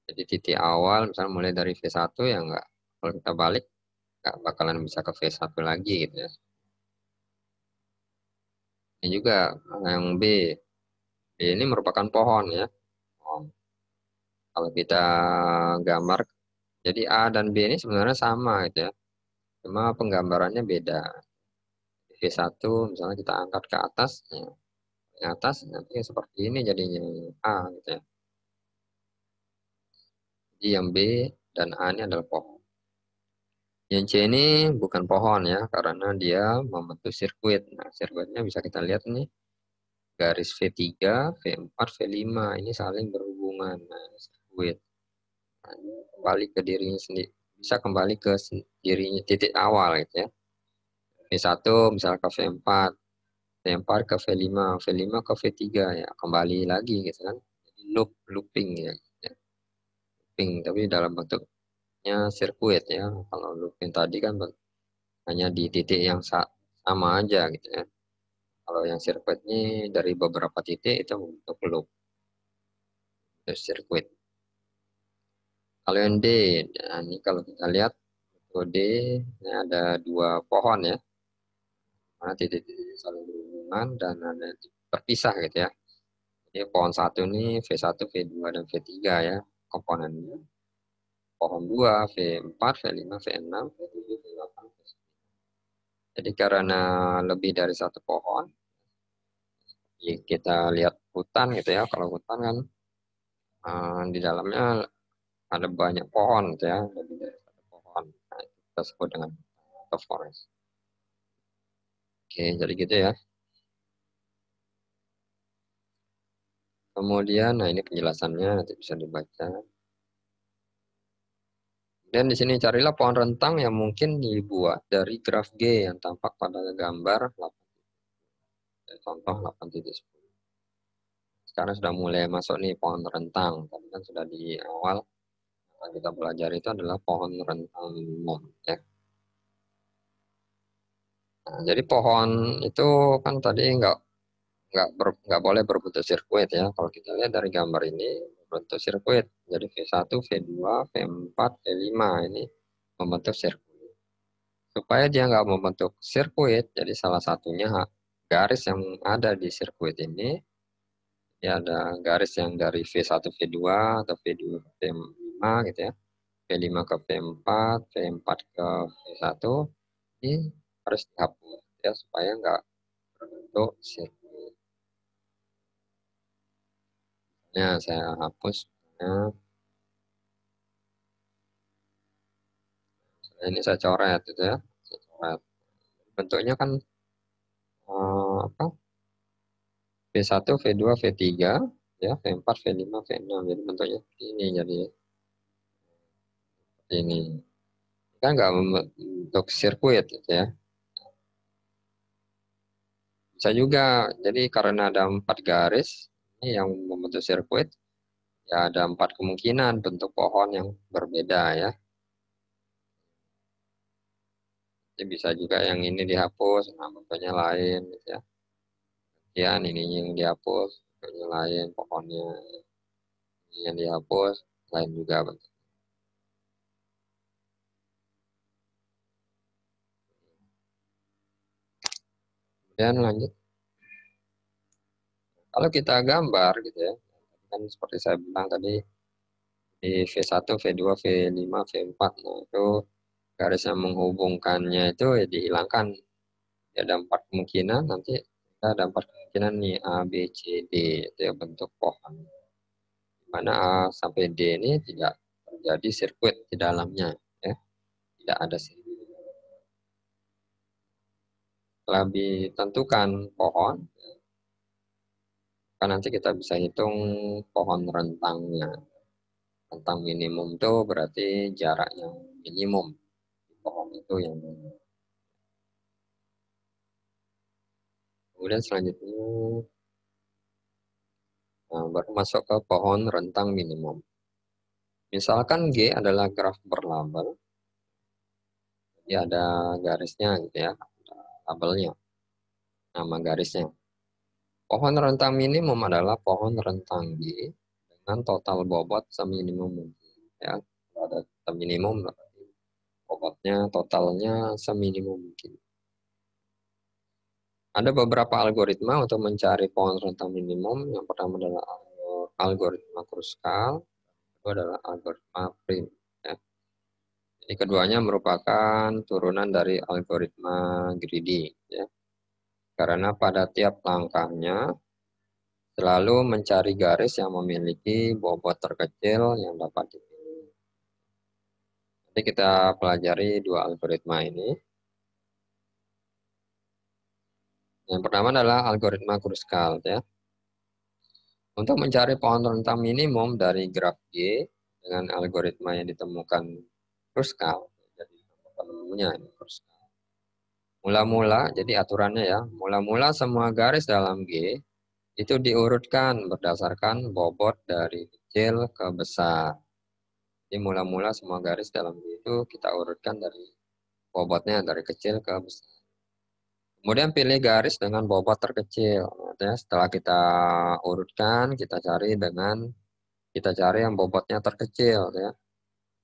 Jadi titik awal misalnya mulai dari V1 ya nggak, kalau kita balik nggak bakalan bisa ke V1 lagi gitu ya. Ini juga yang B. B ini merupakan pohon ya. Pohon. Kalau kita gambar, jadi A dan B ini sebenarnya sama gitu ya. Cuma penggambarannya beda. V1 misalnya kita angkat ke atas, ya. Ke atas nanti seperti ini jadinya A gitu ya. Jadi yang B dan A ini adalah pohon. Yang C ini bukan pohon ya, karena dia membentuk sirkuit. Nah, sirkuitnya bisa kita lihat nih, garis V3, V4, V5 ini saling berhubungan. Nah, sirkuit. Nah, kembali ke dirinya sendiri, bisa kembali ke dirinya titik awal gitu ya. V1 misalnya ke V4, V4 ke V5, V5 ke V3 ya, kembali lagi gitu kan. Jadi looping ya. Ya. Looping tapi dalam bentuknya sirkuit ya. Kalau looping tadi kan hanya di titik yang sama aja gitu ya. Kalau yang sirkuit ini dari beberapa titik itu untuk loop, itu sirkuit. Kalau yang D, nah ini kalau kita lihat untuk D, ini ada dua pohon ya, mana titik-titik saling berhubungan dan ada terpisah gitu ya. Jadi pohon satu ini V1, V2 dan V3 ya komponennya. Pohon 2, V4, V5, V6, V7, V8, V9. Jadi karena lebih dari satu pohon, kita lihat hutan gitu ya. Kalau hutan kan di dalamnya ada banyak pohon gitu ya, lebih dari satu pohon. Nah, itu kita sebut dengan atau forest. Oke, jadi gitu ya. Kemudian, nah ini penjelasannya nanti bisa dibaca. Dan di sini carilah pohon rentang yang mungkin dibuat dari graf G yang tampak pada gambar 8. Contoh 8.10. Sekarang sudah mulai masuk nih pohon rentang. Tadi kan sudah di awal yang kita belajar itu adalah pohon rentang umum ya. Nah, jadi pohon itu kan tadi nggak boleh berbentuk sirkuit ya. Kalau kita lihat dari gambar ini berbentuk sirkuit. Jadi V1, V2, V4, V5 ini membentuk sirkuit. Supaya dia nggak membentuk sirkuit, jadi salah satunya garis yang ada di sirkuit ini, ya ada garis yang dari V1 V2 atau V2 ke V5 gitu ya. V5 ke V4, V4 ke V1 ini harus dihapus ya supaya nggak berbentuk sirkuit. Ya, saya hapus. Nah, ini saya coret gitu ya. Saya coret. Bentuknya kan apa? V1, V2, V3, ya, V4, V5, V6. Jadi bentuknya seperti ini jadi ini. Kan nggak membentuk sirkuit gitu ya. Bisa juga. Jadi karena ada 4 garis ini yang membentuk sirkuit, ya ada 4 kemungkinan bentuk pohon yang berbeda ya. Jadi bisa juga yang ini dihapus, nah bentuknya lain gitu ya. Kemudian ini yang dihapus, bentuknya lain pohonnya. Ini yang dihapus, lain juga bentuk. Kemudian lanjut. Kalau kita gambar gitu ya, kan seperti saya bilang tadi di V1, V2, V5, V4, nah itu garis yang menghubungkannya itu ya dihilangkan. Ya, ada 4 kemungkinan, nanti kita ada 4 kemungkinan nih A, B, C, D itu ya bentuk pohon. Di mana A sampai D ini tidak terjadi sirkuit di dalamnya, ya tidak ada sirkuit. Setelah ditentukan pohon, maka nanti kita bisa hitung pohon rentangnya. Rentang minimum itu berarti jarak yang minimum di pohon itu yang minimum. Kemudian selanjutnya baru masuk ke pohon rentang minimum. Misalkan G adalah graf berlabel, jadi ada garisnya gitu ya, ada labelnya, nama garisnya. Pohon rentang minimum adalah pohon rentang G dengan total bobot seminimum mungkin. Ya, kalau ada minimum, bobotnya totalnya seminimum mungkin. Ada beberapa algoritma untuk mencari pohon rentang minimum. Yang pertama adalah algoritma Kruskal, kedua adalah algoritma Prim. Ya. Jadi keduanya merupakan turunan dari algoritma greedy. Ya. Karena pada tiap langkahnya selalu mencari garis yang memiliki bobot terkecil yang dapat dipilih. Nanti kita pelajari dua algoritma ini. Yang pertama adalah algoritma Kruskal. Ya. Untuk mencari pohon rentang minimum dari graf G dengan algoritma yang ditemukan Kruskal, jadi penemunya Kruskal. Mula-mula, jadi aturannya ya, mula-mula semua garis dalam G itu diurutkan berdasarkan bobot dari kecil ke besar. Jadi mula-mula semua garis dalam G itu kita urutkan dari bobotnya dari kecil ke besar. Kemudian pilih garis dengan bobot terkecil. Ya, setelah kita urutkan, kita cari yang bobotnya terkecil. Ya.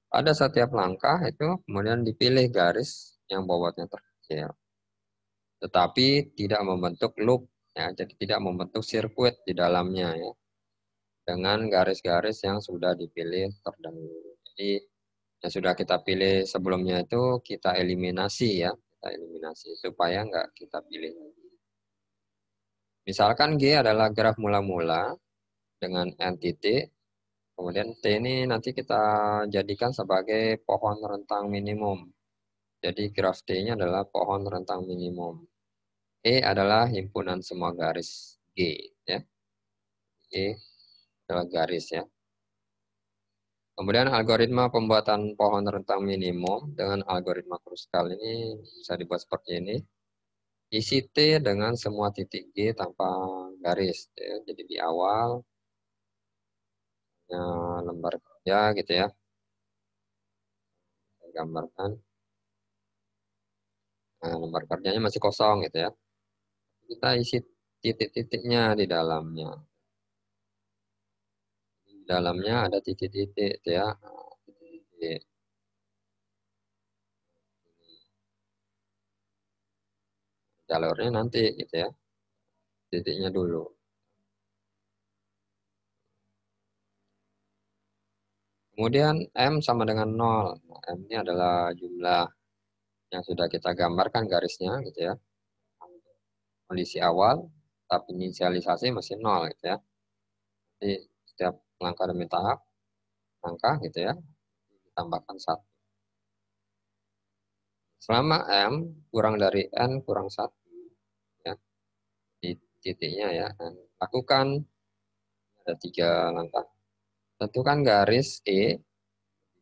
Pada setiap langkah itu kemudian dipilih garis yang bobotnya terkecil. Tetapi tidak membentuk loop, ya, jadi tidak membentuk sirkuit di dalamnya. Ya, dengan garis-garis yang sudah dipilih terdahulu. Jadi yang sudah kita pilih sebelumnya itu kita eliminasi ya. Kita eliminasi supaya nggak kita pilih lagi. Misalkan G adalah graf mula-mula dengan N titik, kemudian T ini nanti kita jadikan sebagai pohon rentang minimum. Jadi graf T-nya adalah pohon rentang minimum. E adalah himpunan semua garis G. Ya. E adalah garis ya. Kemudian algoritma pembuatan pohon rentang minimum dengan algoritma Kruskal ini bisa dibuat seperti ini. Isi T dengan semua titik G tanpa garis. Ya. Jadi di awal lembar kerja gitu ya. Saya gambarkan. Nah, lembar kerjanya masih kosong gitu ya. Kita isi titik-titiknya di dalamnya. Di dalamnya ada titik-titik gitu ya. Nah, titik-titik. Jalurnya nanti gitu ya. Titiknya dulu. Kemudian M sama dengan 0. Nah, M ini adalah jumlah yang sudah kita gambarkan garisnya gitu ya. Kondisi awal, tapi inisialisasi masih 0 gitu ya. Jadi setiap langkah demi tahap, langkah gitu ya, ditambahkan 1. Selama M kurang dari N kurang 1 ya, di titiknya ya, dan lakukan ada 3 langkah. Tentukan garis E,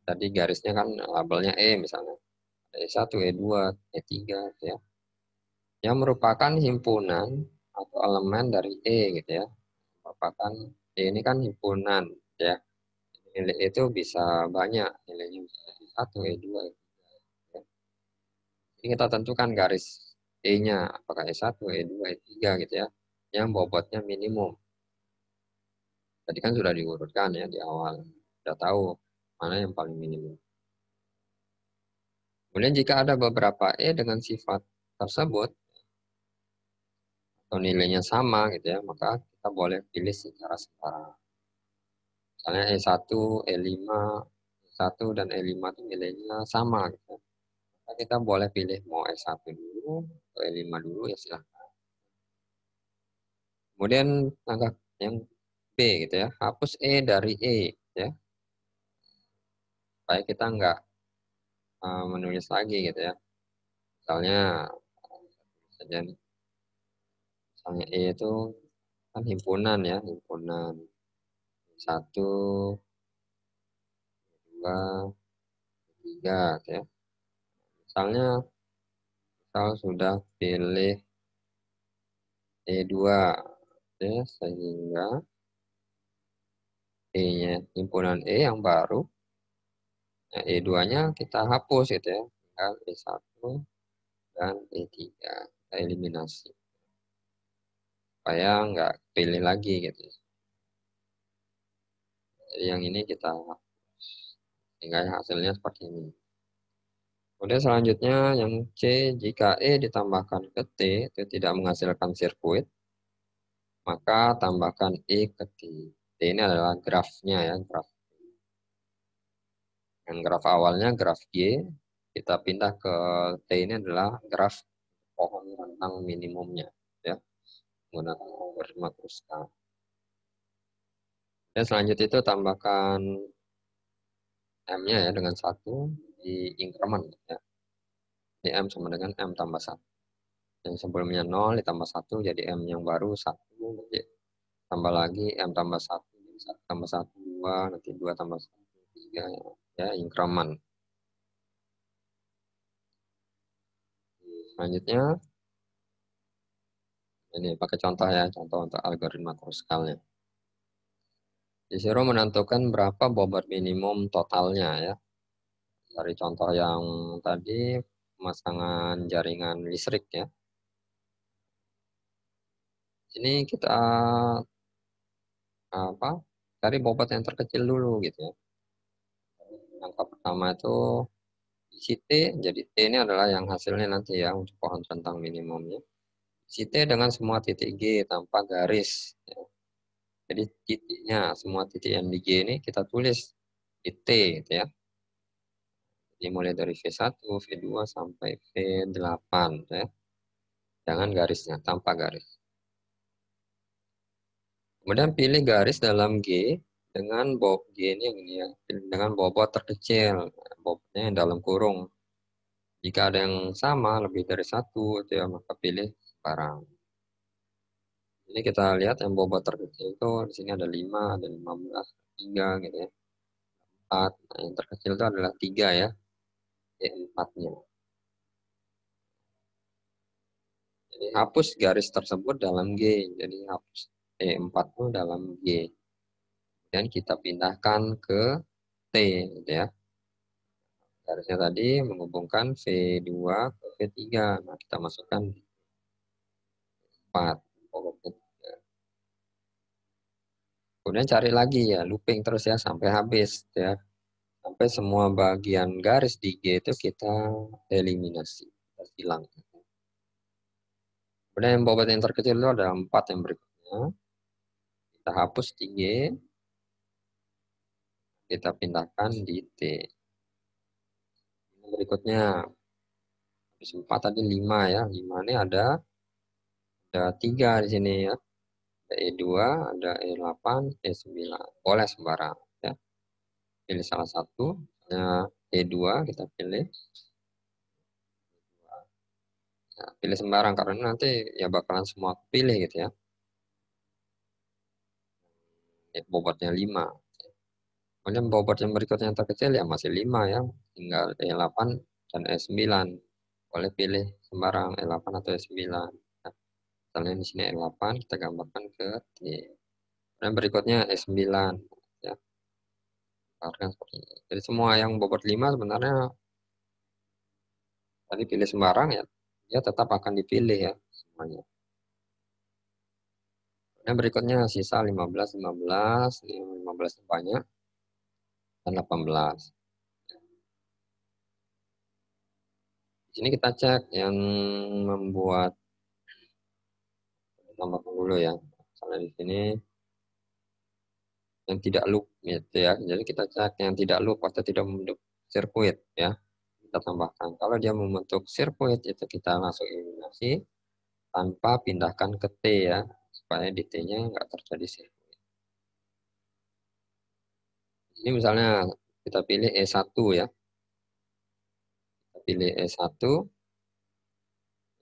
tadi garisnya kan labelnya E misalnya. E1, E2, E3 gitu ya. Yang merupakan himpunan atau elemen dari E gitu ya. Merupakan E ini kan himpunan ya. Nilai E itu bisa banyak, nilainya bisa E1, E2, E3 ya. Jadi kita tentukan garis E-nya apakah E1, E2, E3 gitu ya. Yang bobotnya minimum. Tadi kan sudah diurutkan ya di awal. Sudah tahu mana yang paling minimum. Kemudian jika ada beberapa E dengan sifat tersebut, atau nilainya sama gitu ya, maka kita boleh pilih secara setara. Misalnya E1, E5, E1 dan E5 itu nilainya sama gitu. Maka kita boleh pilih mau E1 dulu atau E5 dulu ya silahkan. Kemudian langkah yang B gitu ya, hapus E dari E ya. Supaya kita nggak menulis lagi gitu ya. Misalnya saja nih. Misalnya E itu Kan himpunan ya, himpunan. 1, 2, 3 ya. Misal sudah pilih E2 ya, sehingga E-nya himpunan E yang baru, nah, E2-nya kita hapus gitu ya. Tinggal E1 dan E3 kita eliminasi supaya nggak pilih lagi gitu. Jadi yang ini kita hapus sehingga hasilnya seperti ini. Kemudian selanjutnya yang C, jika E ditambahkan ke T itu tidak menghasilkan sirkuit, maka tambahkan E ke T. T ini adalah grafnya ya, graf. Yang graf awalnya graf G, kita pindah ke T ini adalah graf pohon rentang minimumnya ya, menggunakan algoritma Kruskal. Dan selanjutnya itu tambahkan M-nya ya dengan 1 di increment ya. Di M sama dengan M tambah 1. Yang sebelumnya 0 ditambah 1 jadi M yang baru 1, nanti tambah lagi M tambah 1, jadi 1 tambah 1, 2, nanti 2 tambah 1, 3 ya, increment. Selanjutnya ini pakai contoh ya, contoh untuk algoritma Kruskalnya. Disuruh menentukan berapa bobot minimum totalnya ya. Dari contoh yang tadi, pemasangan jaringan listrik ya. Ini kita cari bobot yang terkecil dulu gitu ya. Angka pertama itu isi T, jadi T ini adalah yang hasilnya nanti ya untuk pohon rentang minimumnya. Isi T dengan semua titik G tanpa garis. Ya. Jadi titiknya, semua titik yang di G ini kita tulis di T gitu ya. Jadi mulai dari V1, V2 sampai V8 ya. Jangan garisnya, tanpa garis. Kemudian pilih garis dalam G dengan bobot G ini yang ini ya, dengan bobot terkecil, bobotnya yang dalam kurung. Jika ada yang sama lebih dari 1 itu ya, maka pilih sekarang. Ini kita lihat yang bobot terkecil itu di sini ada 5, ada 15, 3 gitu ya. 4. Nah, yang terkecil itu adalah 3 ya. E4-nya. Jadi hapus garis tersebut dalam G. Jadi hapus E4 itu dalam G. Dan kita pindahkan ke T gitu ya. Garisnya tadi menghubungkan V2 ke V3. Nah, kita masukkan 4. Kemudian cari lagi ya, looping terus ya sampai habis ya. Sampai semua bagian garis di G itu kita eliminasi, kita hilang. Kemudian yang bobot yang terkecil itu ada 4 yang berikutnya. Kita hapus di G, kita pindahkan di T. Berikutnya, habis 4 tadi 5 ya. 5 ini ada 3 di sini ya. Ada E2, ada E8, E9. Boleh sembarang ya. Pilih salah satu. Misalnya E2 kita pilih. Nah, pilih sembarang karena nanti ya bakalan semua pilih gitu ya. Bobotnya 5. Kemudian bobot yang berikutnya yang terkecil ya masih 5 ya. Tinggal E8 dan E9. Boleh pilih sembarang E8 atau E9. Nah, misalnya di sini E8 kita gambarkan ke T. Dan berikutnya E9 ya. Seperti ini. Jadi semua yang bobot 5 sebenarnya tadi pilih sembarang ya, dia tetap akan dipilih ya semuanya. Nah, berikutnya sisa 15, 15, 15 banyak, dan 18. Di sini kita cek yang membuat, tambahkan dulu ya. Misalnya di sini yang tidak loop gitu ya. Jadi kita cek yang tidak loop atau tidak membentuk sirkuit ya. Kita tambahkan. Kalau dia membentuk sirkuit itu kita langsung eliminasi tanpa pindahkan ke T ya. Supaya di T-nya nggak terjadi sirkuit. Ini misalnya kita pilih E1 ya. Kita pilih E1.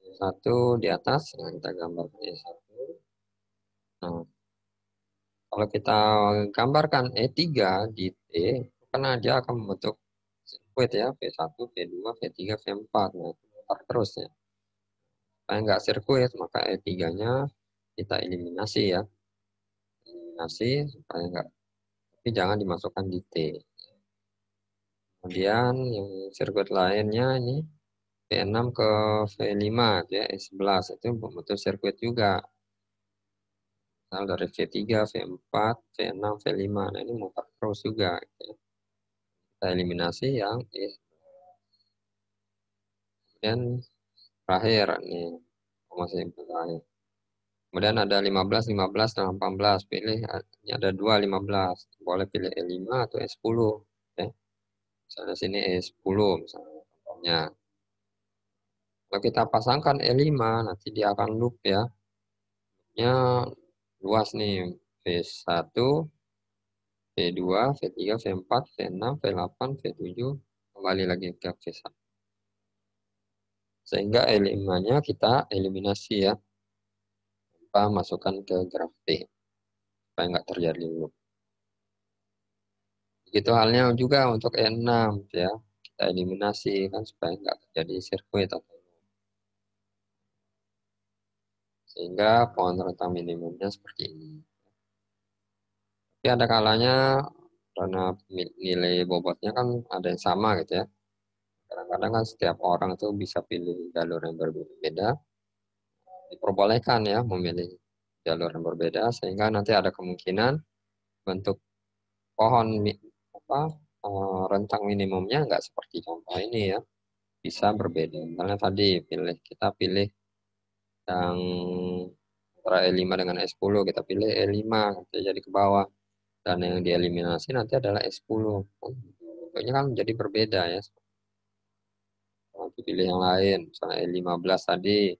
E1 di atas. Nah, kita gambar E1. Nah, Kalau kita gambarkan E3 di T, karena dia akan membentuk sirkuit ya, V1, V2, V3, V4. Nah, itu mutar terus ya. Supaya nggak sirkuit, maka E3-nya kita eliminasi ya. Eliminasi supaya nggak, tapi jangan dimasukkan di T. Kemudian yang sirkuit lainnya ini V6 ke V5 ya, E11 itu membentuk sirkuit juga. Misal dari V3, V4, V6, V5. Nah, ini mutar terus juga. Ya. Kita eliminasi yang E. Kemudian terakhir nih, masih terakhir. Kemudian ada 15, 15, dan 18. Pilih, ini ada dua 15. Boleh pilih E5 atau E10. Ya. Misalnya sini E10 misalnya. Contohnya. Kalau kita pasangkan E5, nanti dia akan loop ya. Loopnya luas nih. V1, V2, V3, V4, V6, V8, V7. Kembali lagi ke V1. Sehingga E5-nya kita eliminasi ya. Tanpa masukkan ke graf T. Supaya nggak terjadi loop. Begitu halnya juga untuk E6 ya. Kita eliminasi kan supaya nggak terjadi sirkuit atau sehingga pohon rentang minimumnya seperti ini. Tapi ada kalanya karena nilai bobotnya kan ada yang sama gitu ya. Kadang-kadang kan setiap orang itu bisa pilih jalur yang berbeda. Diperbolehkan ya memilih jalur yang berbeda sehingga nanti ada kemungkinan bentuk pohon apa rentang minimumnya nggak seperti contoh ini ya. Bisa berbeda. Misalnya tadi kita pilih yang antara E5 dengan E10, kita pilih E5, nanti jadi ke bawah. Dan yang dieliminasi nanti adalah E10. Bentuknya kan jadi berbeda ya. Nanti pilih yang lain, misalnya E15 tadi,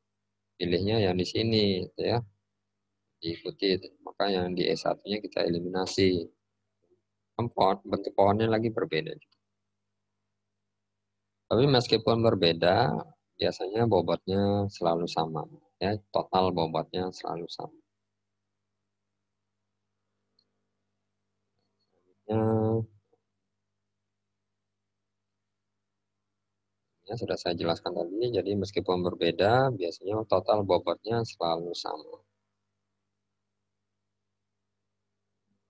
pilihnya yang di sini, gitu ya. Diikuti, maka yang di E1-nya kita eliminasi. Bentuk pohonnya lagi berbeda. Tapi meskipun berbeda, biasanya bobotnya selalu sama. Ya, total bobotnya selalu sama. Ya, sudah saya jelaskan tadi, jadi meskipun berbeda, biasanya total bobotnya selalu sama.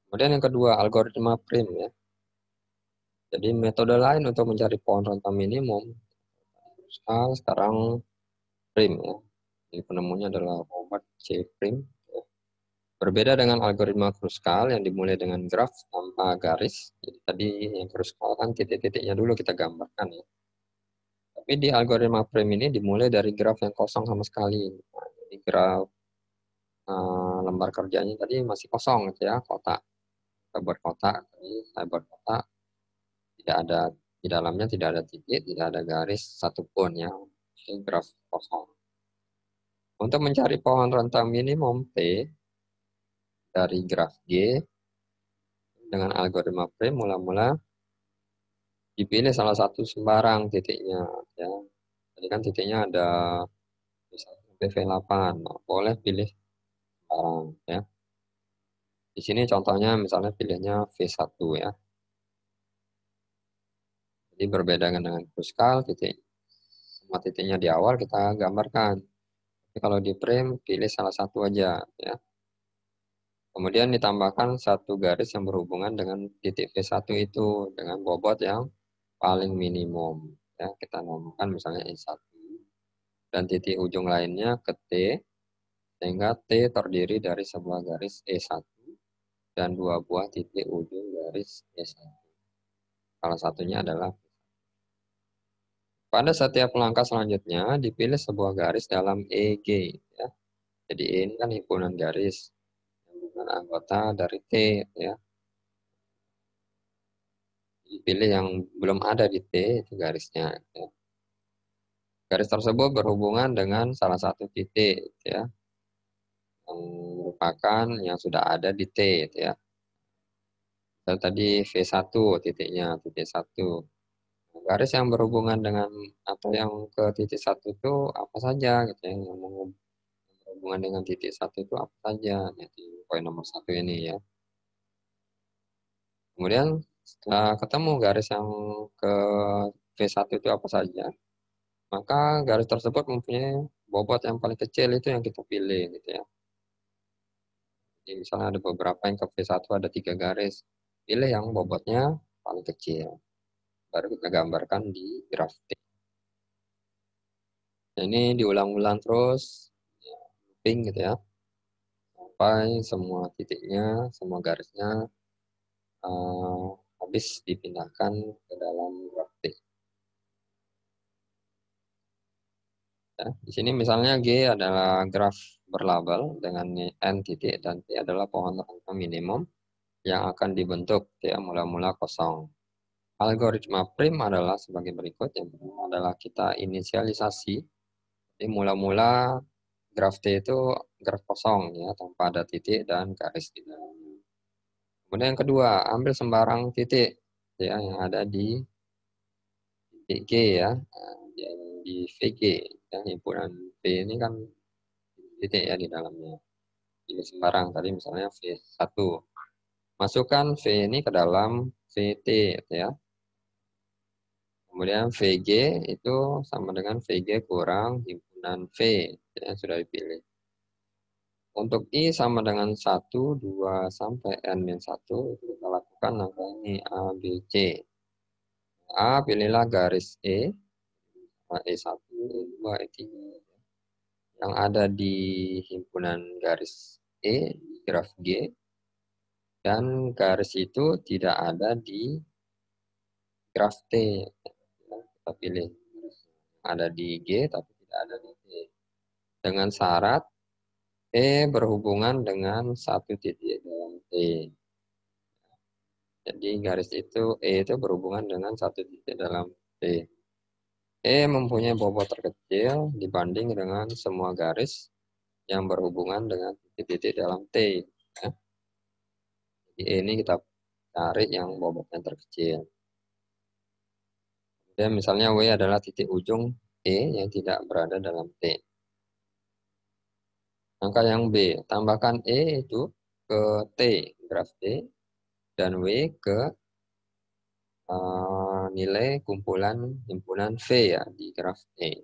Kemudian yang kedua, algoritma prim ya. Jadi metode lain untuk mencari pohon rentang minimum, sekarang prim ya. Jadi penemunya adalah Robert C. Prim. Berbeda dengan algoritma Kruskal yang dimulai dengan graf tanpa garis. Jadi tadi yang Kruskal kan titik-titiknya dulu kita gambarkan ya. Tapi di algoritma prim ini dimulai dari graf yang kosong sama sekali. Nah, jadi graf lembar kerjanya tadi masih kosong gitu ya, kotak. Kita buat kotak, tadi saya buat kotak, tidak ada di dalamnya, tidak ada titik, tidak ada garis satupun ya. Ini graf kosong. Untuk mencari pohon rentang minimum T dari graf G dengan algoritma prim, mula-mula dipilih salah satu sembarang titiknya ya. Jadi kan titiknya ada V1 sampai V8. Nah, boleh pilih sembarang ya. Di sini contohnya misalnya pilihnya V1 ya. Jadi berbeda dengan Kruskal, semua titiknya di awal kita gambarkan. Tapi kalau di frame, pilih salah satu aja. Ya. Kemudian ditambahkan satu garis yang berhubungan dengan titik V1 itu, dengan bobot yang paling minimum. Ya, kita namakan misalnya E1. Dan titik ujung lainnya ke T, sehingga T terdiri dari sebuah garis E1 dan dua buah titik ujung garis E1. Salah satunya adalah pada setiap langkah selanjutnya dipilih sebuah garis dalam EG. Ya. Jadi E ini kan himpunan garis dengan anggota dari T. Ya. Dipilih yang belum ada di T itu garisnya. Ya. Garis tersebut berhubungan dengan salah satu titik. Ya. Yang merupakan yang sudah ada di T. Ya. Tadi V1 titiknya, titik 1. Garis yang berhubungan dengan atau yang ke titik 1 itu apa saja gitu ya, yang berhubungan dengan titik 1 itu apa saja. Jadi poin nomor 1 ini ya. Kemudian setelah ketemu garis yang ke V1 itu apa saja, maka garis tersebut mempunyai bobot yang paling kecil itu yang kita pilih gitu ya. Jadi misalnya ada beberapa yang ke V1 ada 3 garis, pilih yang bobotnya paling kecil. Baru kita gambarkan di grafik. Ini diulang-ulang terus, looping gitu ya, sampai semua titiknya, semua garisnya habis dipindahkan ke dalam grafik. Ya, di sini misalnya G adalah graf berlabel dengan N titik dan T adalah pohon rangka minimum yang akan dibentuk ya mula-mula kosong. Algoritma prim adalah sebagai berikut. Yang pertama adalah kita inisialisasi. Jadi mula-mula graf T itu graf kosong ya tanpa ada titik dan garis di dalamnya. Kemudian yang kedua, ambil sembarang titik ya yang ada di titik G ya. Nah, yang di VG ya, himpunan V ini kan titik ya di dalamnya. Pilih sembarang tadi misalnya V1. Masukkan V ini ke dalam VT ya. Kemudian VG itu sama dengan VG kurang himpunan V yang sudah dipilih. Untuk I sama dengan 1, 2, sampai N-1 itu kita lakukan langkah ini A, B, C. A pilihlah garis E1, E2, E3. Yang ada di himpunan garis E, di graf G, dan garis itu tidak ada di graf T. Kita pilih ada di G tapi tidak ada di T. Dengan syarat E berhubungan dengan satu titik dalam T. Jadi garis itu E itu berhubungan dengan satu titik dalam T. E mempunyai bobot terkecil dibanding dengan semua garis yang berhubungan dengan titik-titik dalam T. Ya. Jadi E ini kita cari yang bobotnya terkecil. Dan misalnya W adalah titik ujung E yang tidak berada dalam T. Angka yang B, tambahkan E itu ke T, graf T, dan W ke nilai kumpulan himpunan V ya di graf E.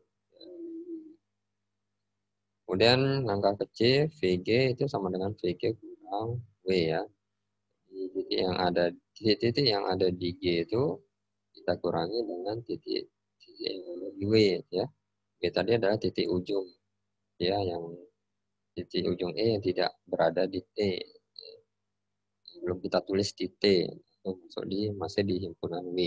Kemudian angka kecil VG itu sama dengan VG kurang W ya. Di titik yang ada di G itu kita kurangi dengan titik yang ada di W ya. W tadi adalah titik ujung ya yang titik ujung E yang tidak berada di T. Belum kita tulis di T, masih di himpunan W.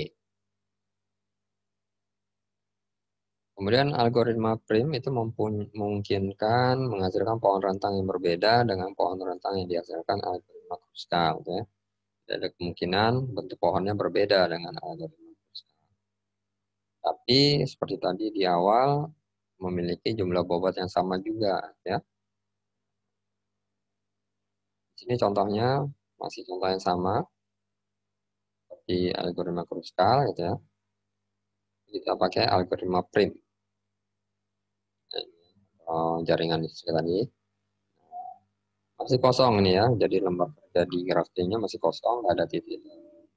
Kemudian algoritma prim itu memungkinkan menghasilkan pohon rentang yang berbeda dengan pohon rentang yang dihasilkan algoritma Kruskal. Ya. Ada kemungkinan bentuk pohonnya berbeda dengan algoritma Kruskal. Tapi seperti tadi di awal memiliki jumlah bobot yang sama juga. Ya. Di sini contohnya masih contoh yang sama seperti algoritma Kruskal, gitu ya. Kita pakai algoritma prim. Jaringan tadi masih kosong nih ya, jadi lembar kerja di grafiknya masih kosong, nggak ada titik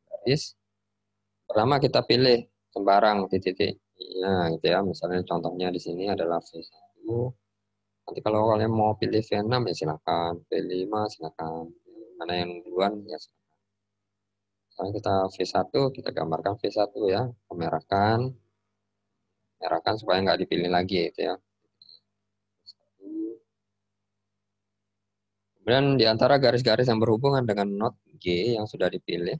garis. Pertama kita pilih sembarang titik-titik, nah gitu ya, misalnya contohnya di sini adalah V1. Nanti kalau kalian mau pilih V6 ya silakan, V5 silakan, mana yang duluan ya silakan. Misalnya kita V1, kita gambarkan V1 ya, merahkan supaya nggak dipilih lagi gitu ya. Kemudian di antara garis-garis yang berhubungan dengan not G yang sudah dipilih,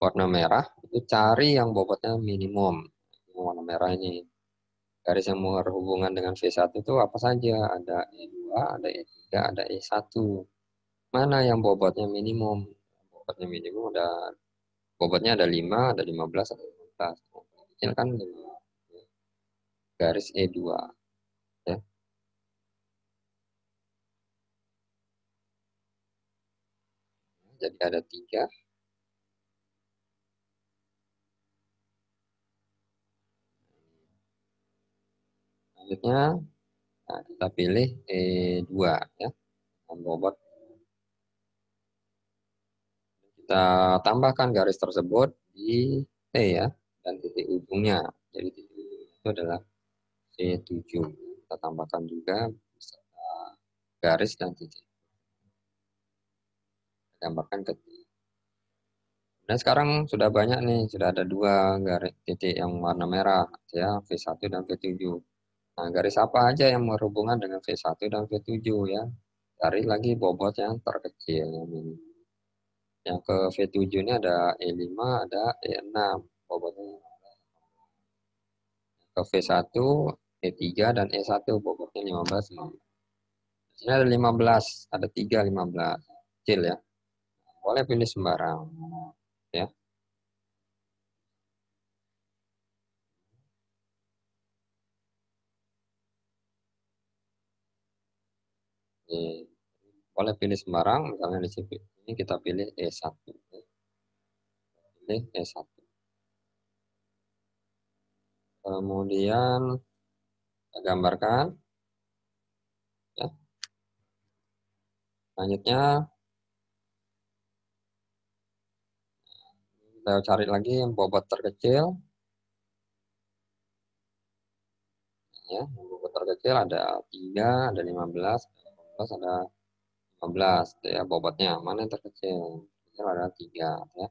warna merah, itu cari yang bobotnya minimum. Warna merah ini. Garis yang berhubungan dengan V1 itu apa saja? Ada E2, ada E3, ada E1. Mana yang bobotnya minimum? Bobotnya minimum bobotnya ada 5, ada 15, ada 15. Kecil kan 5. Garis E2. Ya. Jadi ada 3. Selanjutnya nah, kita pilih E2 ya. Bobot. Kita tambahkan garis tersebut di T ya, dan titik ujungnya. Jadi titik ujungnya itu adalah C7. Kita tambahkan juga beserta garis dan titik. Kita gambarkan ke T. Nah sekarang sudah banyak nih, sudah ada 2 garis titik yang warna merah, ya V1 dan V7. Nah garis apa aja yang berhubungan dengan V1 dan V7 ya? Cari lagi bobot yang terkecil ini. Yang ke V7 ini ada E5, ada E6 bobotnya. Ke V1, E3 dan E1 bobotnya 15. Di sini ada 15, ada 3 15. Kecil ya. Boleh pilih sembarang ya. Oke. Boleh pilih sembarang, misalnya di sini kita pilih E1. Pilih E1. Kemudian kita gambarkan ya. Selanjutnya kita cari lagi yang bobot terkecil ya. Bobot terkecil ada 3, ada 15, ada 15 ya bobotnya. Mana yang terkecil? Terkecil ada 3 ya.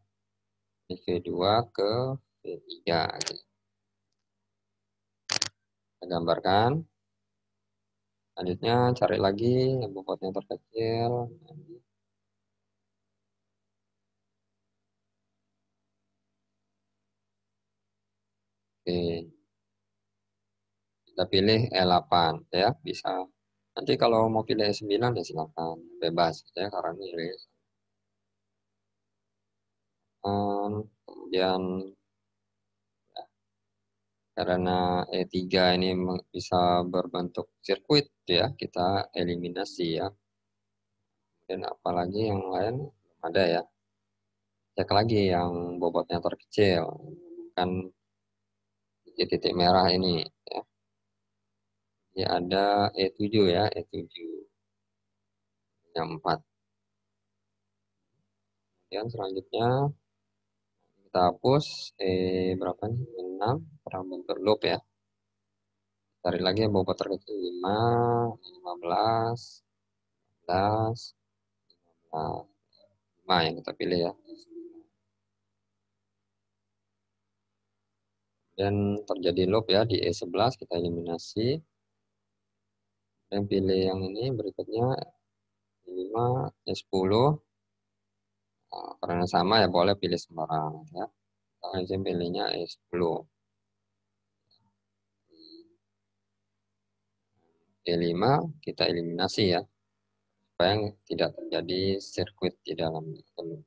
Ini V2 ke V3 gitu. Kita gambarkan. Selanjutnya cari lagi yang bobotnya terkecil. Oke. Kita pilih E8 ya, bisa. Nanti kalau mau pilih E9 ya silakan, bebas ya karena ini kemudian ya, karena E3 ini bisa berbentuk sirkuit ya, kita eliminasi ya. Dan apalagi yang lain belum ada ya. Cek lagi yang bobotnya terkecil, kan titik-titik merah ini ya. Ini ada E7 ya, E7 yang 4. Kemudian selanjutnya kita hapus berapa nih? 6 karena bentuk loop ya. Cari lagi yang bobot terkecil 5, 15, 15, 5 yang kita pilih ya. Dan terjadi loop ya di E11 kita eliminasi. Dan pilih yang ini berikutnya E5, E10. Nah, karena sama ya boleh pilih sembarang ya. Kita izin pilihnya E10. E5 kita eliminasi ya. Supaya tidak terjadi sirkuit di dalam itu.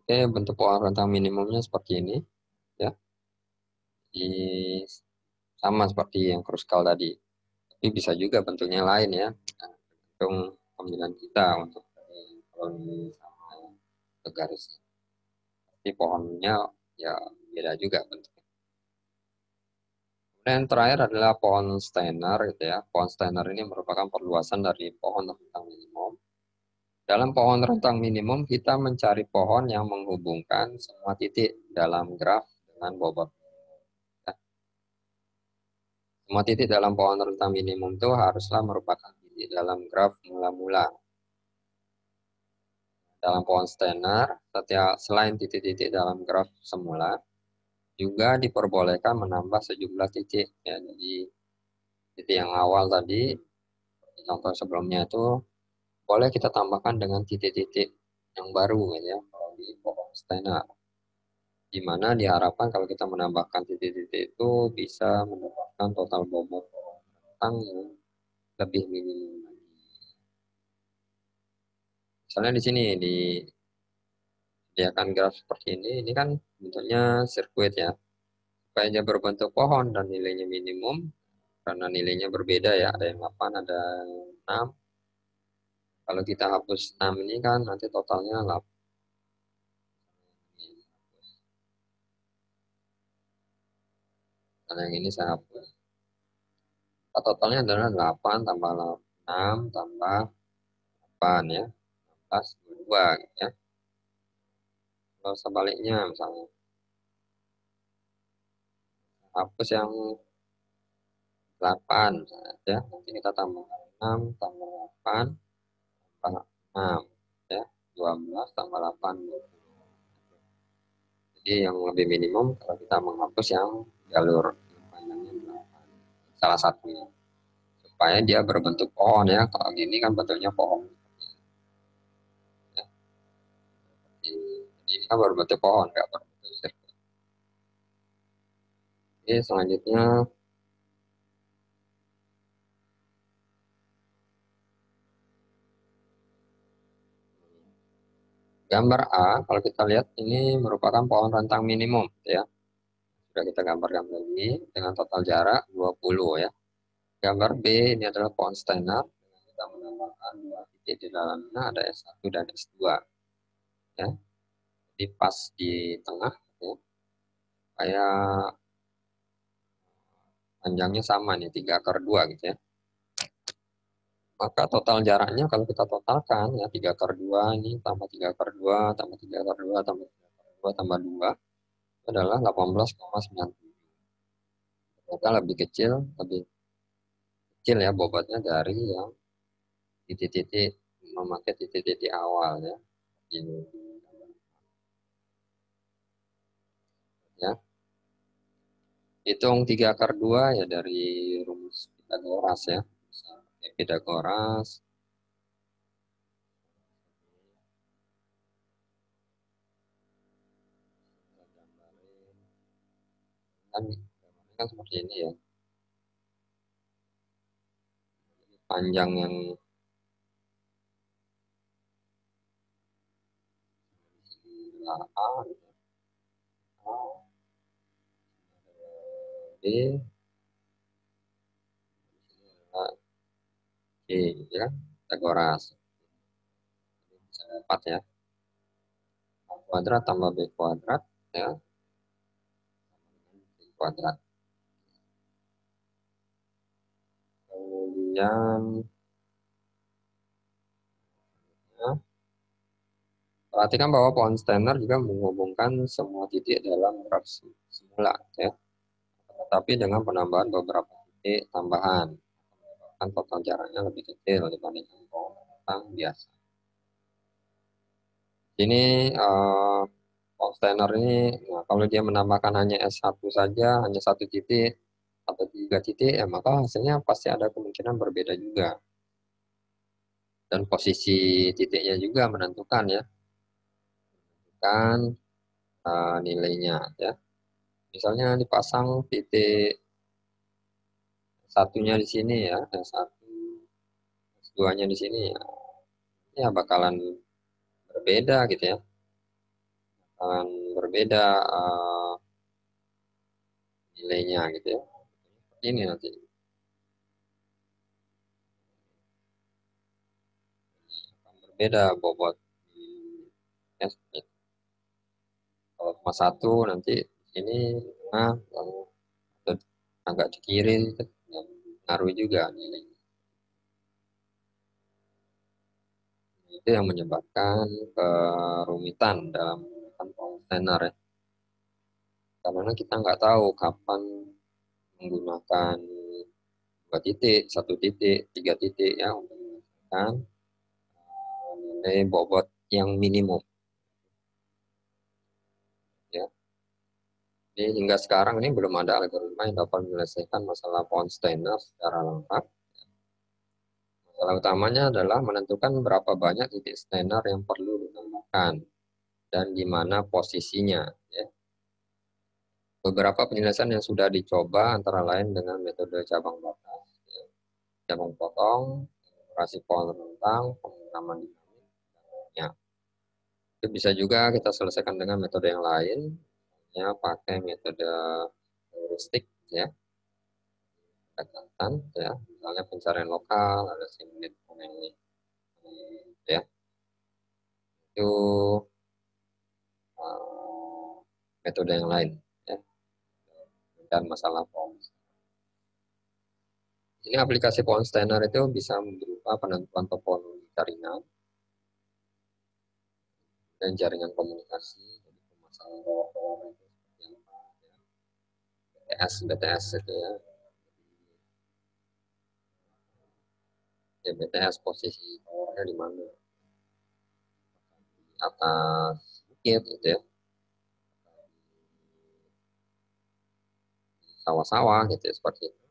Oke, bentuk pohon rentang minimumnya seperti ini ya. Di, sama seperti yang kruskal tadi. Tapi bisa juga bentuknya lain ya. Nah, tergantung pemilihan kita untuk kalau ini sama ya, untuk garisnya. Tapi pohonnya ya beda juga bentuknya. Dan terakhir adalah pohon Steiner gitu ya. Pohon Steiner ini merupakan perluasan dari pohon rentang minimum. Dalam pohon rentang minimum kita mencari pohon yang menghubungkan semua titik dalam graf dengan bobot. Ya. Semua titik dalam pohon rentang minimum itu haruslah merupakan titik dalam graf mula-mula. Dalam pohon Steiner, selain titik-titik dalam graf semula, juga diperbolehkan menambah sejumlah titik. Ya, jadi titik yang awal tadi, contoh sebelumnya itu, boleh kita tambahkan dengan titik-titik yang baru gitu ya, kalau di pohon Steiner. Di mana diharapkan kalau kita menambahkan titik-titik itu bisa mendapatkan total bobot rentang yang lebih minim. Misalnya di sini disediakan graf seperti ini kan bentuknya sirkuit ya. Supaya dia berbentuk pohon dan nilainya minimum, karena nilainya berbeda ya, ada yang 8, ada yang 6. Kalau kita hapus 6 ini kan nanti totalnya 8. Dan yang ini saya hapus. Totalnya adalah 8 tambah 6 tambah 8 ya. 12, 22 gitu ya. Kalau sebaliknya misalnya hapus yang 8 misalnya, ya. Nanti kita tambah 6 tambah 8 tambah 6 ya. 12 tambah 8 20. Jadi yang lebih minimum kalau kita menghapus yang jalur panjangnya 8. Salah satunya. Supaya dia berbentuk pohon ya. Kalau gini kan bentuknya pohon. Ya. Jadi ini kan berbentuk pohon, nggak berbentuk sirkuit. Oke, selanjutnya gambar A, kalau kita lihat ini merupakan pohon rentang minimum ya. Sudah kita gambarkan tadi dengan total jarak 20 ya. Gambar B ini adalah pohon stenar. Kita menambahkan 2 titik di dalamnya, ada S1 dan S2 ya. Jadi pas di tengah ya. Kayak panjangnya sama nih 3/2 gitu ya. Maka total jaraknya kalau kita totalkan ya 3/2 ini tambah 3/2 tambah 3/2 tambah 3/2 tambah 2 adalah 18,97. Ternyata lebih kecil ya bobotnya dari yang titik-titik, memakai titik-titik awal ya. Ini ya. Hitung 3/2 ya dari rumus Pitagoras ya. Bisa pakai Pitagoras. Kan seperti ini ya. Panjang yang A, B, C, ya, Pitagoras. Bisa dapat ya. A kuadrat tambah B kuadrat, ya, B kuadrat. Kemudian, ya, perhatikan bahwa pohon stenar juga menghubungkan semua titik dalam graf semula, ya. Tetapi dengan penambahan beberapa titik tambahan, kan total jaraknya lebih kecil dibandingkan pohon rentang biasa. Ini container ini, nah kalau dia menambahkan hanya S1 saja, hanya 1 titik atau 3 titik, ya maka hasilnya pasti ada kemungkinan berbeda juga. Dan posisi titiknya juga menentukan ya, menentukan nilainya ya. Misalnya dipasang titik satunya di sini ya, S1, S2-nya di sini ya bakalan berbeda gitu ya. Bakalan berbeda nilainya gitu ya. Ini nanti. Berbeda bobot di S. Kalau cuma 1 nanti ini tengah, lalu agak di kiri ngaruh juga nilai. Itu yang menyebabkan kerumitan dalam menggunakan power stenar ya. Karena kita nggak tahu kapan menggunakan 2 titik, 1 titik, 3 titik ya untuk menggunakan nilai bobot yang minimum. Ya. Jadi hingga sekarang ini belum ada algoritma yang dapat menyelesaikan masalah pohon stenar secara lengkap. Masalah utamanya adalah menentukan berapa banyak titik stenar yang perlu ditambahkan dan di mana posisinya. Ya. Beberapa penjelasan yang sudah dicoba antara lain dengan metode cabang batas, ya. Cabang potong, operasi pohon rentang, pengiraman dinamik, ya. Itu bisa juga kita selesaikan dengan metode yang lain, ya pakai metode heuristik, ya. Pendekatan, ya, misalnya pencarian lokal, ada simulate ini, ya. Itu metode yang lain ya, dan masalah pohon. Ini aplikasi pohon stenar itu bisa berupa penentuan topologi jaringan dan jaringan komunikasi. BTS itu ya. Ya BTS posisinya di mana? Di atas bukit gitu ya. Di sawah-sawah gitu ya, seperti itu.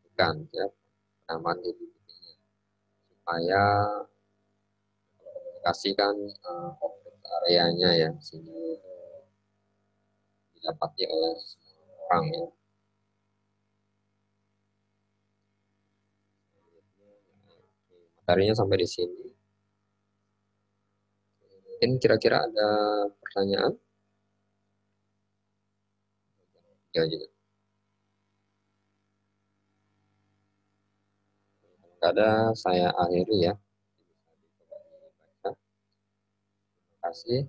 Bukan ya, aman di titiknya. Supaya kasihkan areanya ya, sehingga didapati oleh semua orang ya. Materinya sampai di sini. Mungkin kira-kira ada pertanyaan? Ya, gitu. Kalau ada, saya akhiri ya. Terima kasih.